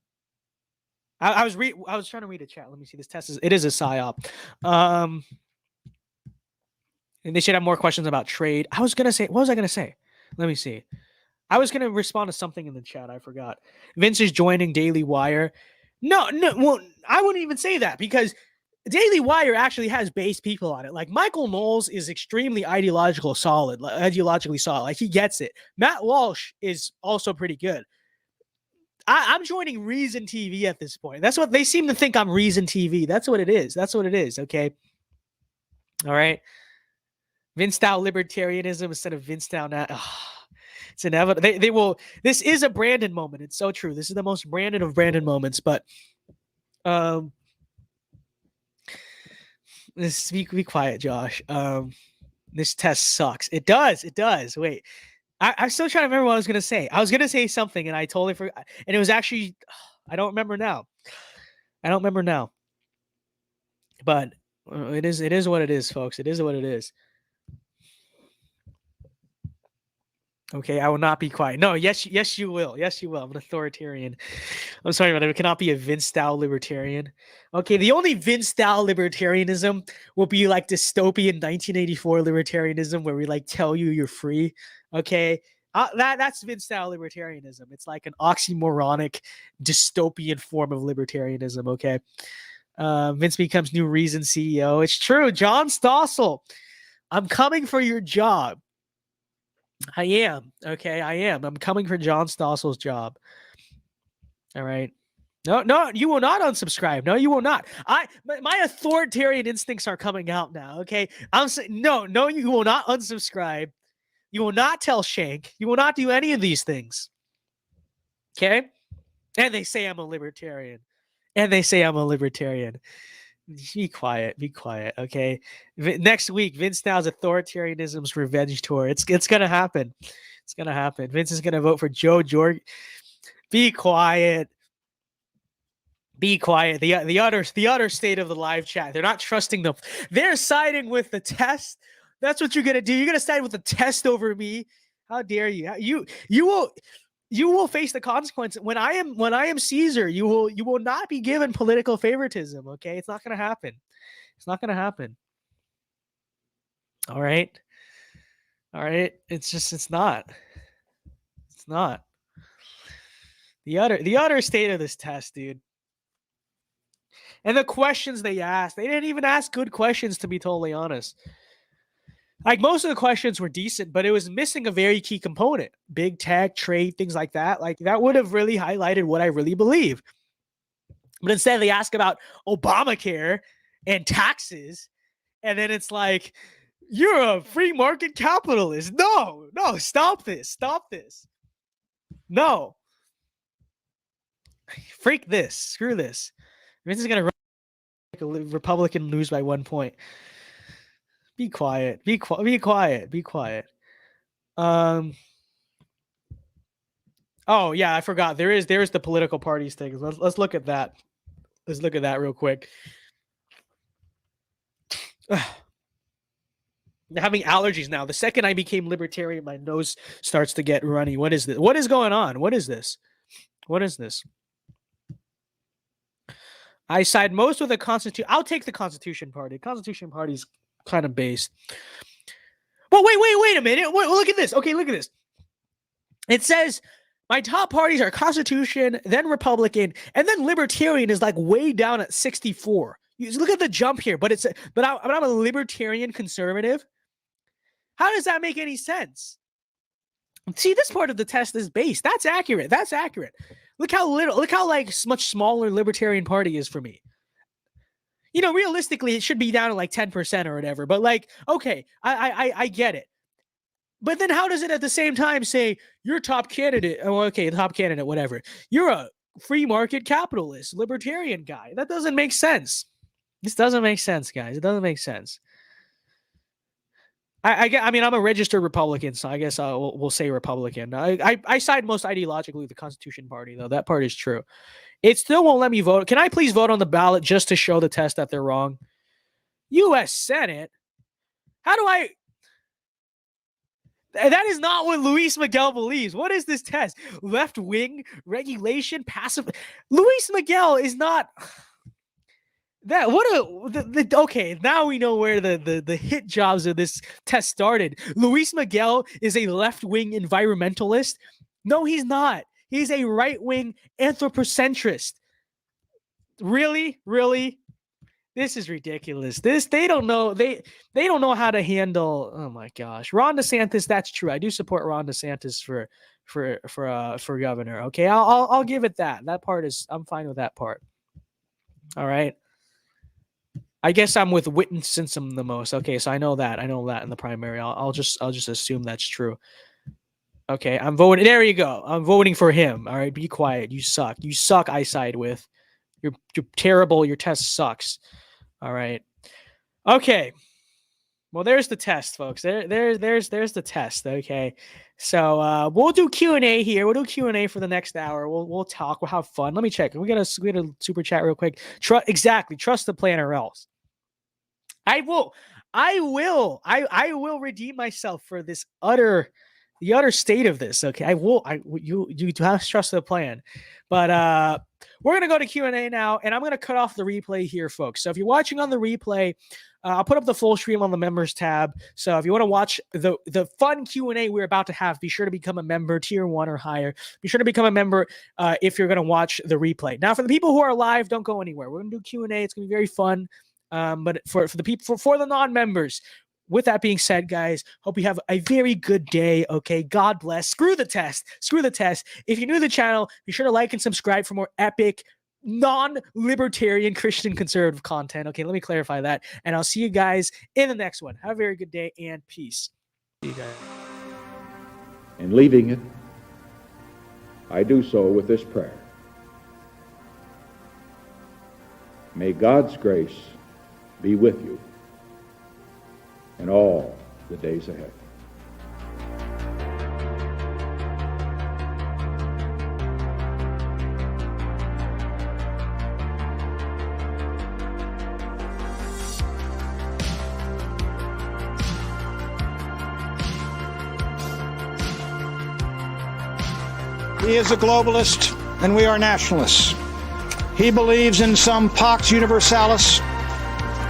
I was trying to read a chat. Let me see. This test is a psyop. And they should have more questions about trade. I was gonna say, what was I gonna say? Let me see. I was gonna respond to something in the chat. I forgot. Vince is joining Daily Wire. No. Well, I wouldn't even say that because Daily Wire actually has base people on it. Like Michael Knowles is extremely ideologically solid. Like he gets it. Matt Walsh is also pretty good. I'm joining Reason TV at this point. That's what they seem to think. I'm Reason TV. That's what it is. Okay. All right. VinceDao libertarianism instead of VinceDao. It's inevitable. They will. This is a Brandon moment. It's so true. This is the most Brandon of Brandon moments. But be quiet, Josh. This test sucks. It does. Wait. I'm still trying to remember what I was going to say. I was going to say something and I totally forgot. And it was actually, I don't remember now. But it is what it is, folks. It is what it is. Okay, I will not be quiet. No, yes, you will. Yes, you will. I'm an authoritarian. I'm sorry, but it cannot be a Vince-style libertarian. Okay, the only Vince-style libertarianism will be like dystopian 1984 libertarianism where we like tell you you're free. Okay, that's Vince-style libertarianism. It's like an oxymoronic dystopian form of libertarianism. Okay, Vince becomes new Reason CEO. It's true. John Stossel, I'm coming for your job. I am. Okay, I am. I'm coming for John Stossel's job. All right. No, you will not unsubscribe. No, you will not. My authoritarian instincts are coming out now. Okay. I'm saying no, you will not unsubscribe. You will not tell Shank. You will not do any of these things. Okay. And they say I'm a libertarian. Be quiet. Okay. Next week, Vince Dow's authoritarianism's revenge tour. It's gonna happen. Vince is gonna vote for Joe Jorg. Be quiet. The utter state of the live chat. They're not trusting them. They're siding with the test. That's what you're gonna do. You're gonna side with the test over me. How dare you? You will face the consequence. When I am Caesar, you will not be given political favoritism. Okay, it's not gonna happen. All right. It's not. The utter state of this test, dude. And the questions they asked, they didn't even ask good questions, to be totally honest. Like most of the questions were decent, but it was missing a very key component. Big tech, trade, things like that. Like that would have really highlighted what I really believe. But instead they ask about Obamacare and taxes. And then it's like, you're a free market capitalist. No, stop this. No. Freak this. Screw this. Vince is going to run like a Republican lose by 1 point. Be quiet. Oh yeah, I forgot. There's the political parties thing. Let's look at that. Let's look at that real quick. I'm having allergies now. The second I became libertarian, my nose starts to get runny. What is this? What is going on? What is this? I side most with the Constitution. I'll take the Constitution Party. Constitution Party's kind of based. Well, wait a minute. Look at this. Okay, look at this. It says my top parties are Constitution, then Republican, and then Libertarian is like way down at 64. You look at the jump here, but I'm a Libertarian conservative. How does that make any sense? See, this part of the test is based. That's accurate. Look how like much smaller Libertarian Party is for me. You know, realistically, it should be down to like 10% or whatever. But like, okay, I get it. But then how does it at the same time say you're top candidate? Oh, okay, top candidate, whatever. You're a free market capitalist, libertarian guy. That doesn't make sense. This doesn't make sense, guys. It doesn't make sense. I mean, I'm a registered Republican, so I guess we'll say Republican. I side most ideologically with the Constitution Party, though. That part is true. It still won't let me vote. Can I please vote on the ballot just to show the test that they're wrong? U.S. Senate? How do I... That is not what Luis Miguel believes. What is this test? Left-wing regulation, passive. Luis Miguel is not that. Okay, now we know where the hit jobs of this test started. Luis Miguel is a left-wing environmentalist. No, he's not. He's a right-wing anthropocentrist. Really? This is ridiculous. They don't know. They don't know how to handle. Oh my gosh, Ron DeSantis. That's true. I do support Ron DeSantis for governor. Okay, I'll give it that. That part is. I'm fine with that part. All right. I guess I'm with Witten Simpson the most. Okay, so I know that in the primary. I'll just assume that's true. Okay, I'm voting. There you go. I'm voting for him. All right, be quiet. You suck. You suck. I side with. You're terrible. Your test sucks. All right. Okay. Well, there's the test, folks. There's the test. Okay. So we'll do Q&A here. We'll do Q&A for the next hour. We'll talk. We'll have fun. Let me check. We got a super chat real quick. Exactly. Trust the plan or else. I will redeem myself for this the utter state of this. Okay. You have to trust the plan. But we're going to go to Q&A now, and I'm going to cut off the replay here, folks. So if you're watching on the replay, I'll put up the full stream on the members tab. So if you want to watch the fun Q&A we're about to have, be sure to become a member, tier 1 or higher. Be sure to become a member if you're going to watch the replay. Now, for the people who are live, don't go anywhere. We're going to do Q&A. It's going to be very fun. But for the people, for the non-members, with that being said, guys, hope you have a very good day, okay? God bless. Screw the test. If you're new to the channel, be sure to like and subscribe for more epic, non-libertarian, Christian conservative content. Okay, let me clarify that. And I'll see you guys in the next one. Have a very good day and peace. See you guys. In leaving it, I do so with this prayer. May God's grace be with you in all the days ahead. He is a globalist, and we are nationalists. He believes in some Pax Universalis.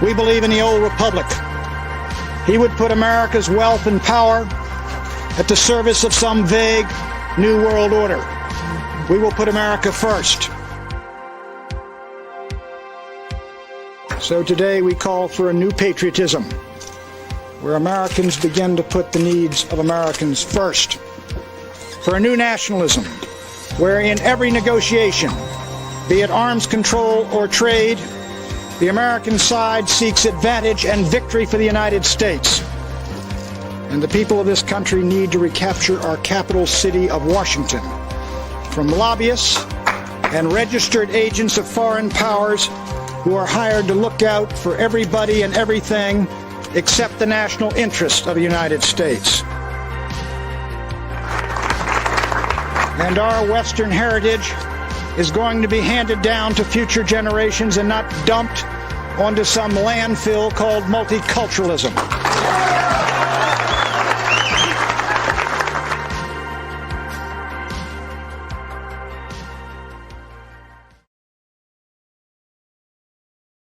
We believe in the old republic. He would put America's wealth and power at the service of some vague new world order. We will put America first. So today we call for a new patriotism, where Americans begin to put the needs of Americans first. For a new nationalism, where in every negotiation, be it arms control or trade, the American side seeks advantage and victory for the United States. And the people of this country need to recapture our capital city of Washington from lobbyists and registered agents of foreign powers who are hired to look out for everybody and everything except the national interest of the United States. And our Western heritage is going to be handed down to future generations and not dumped onto some landfill called multiculturalism.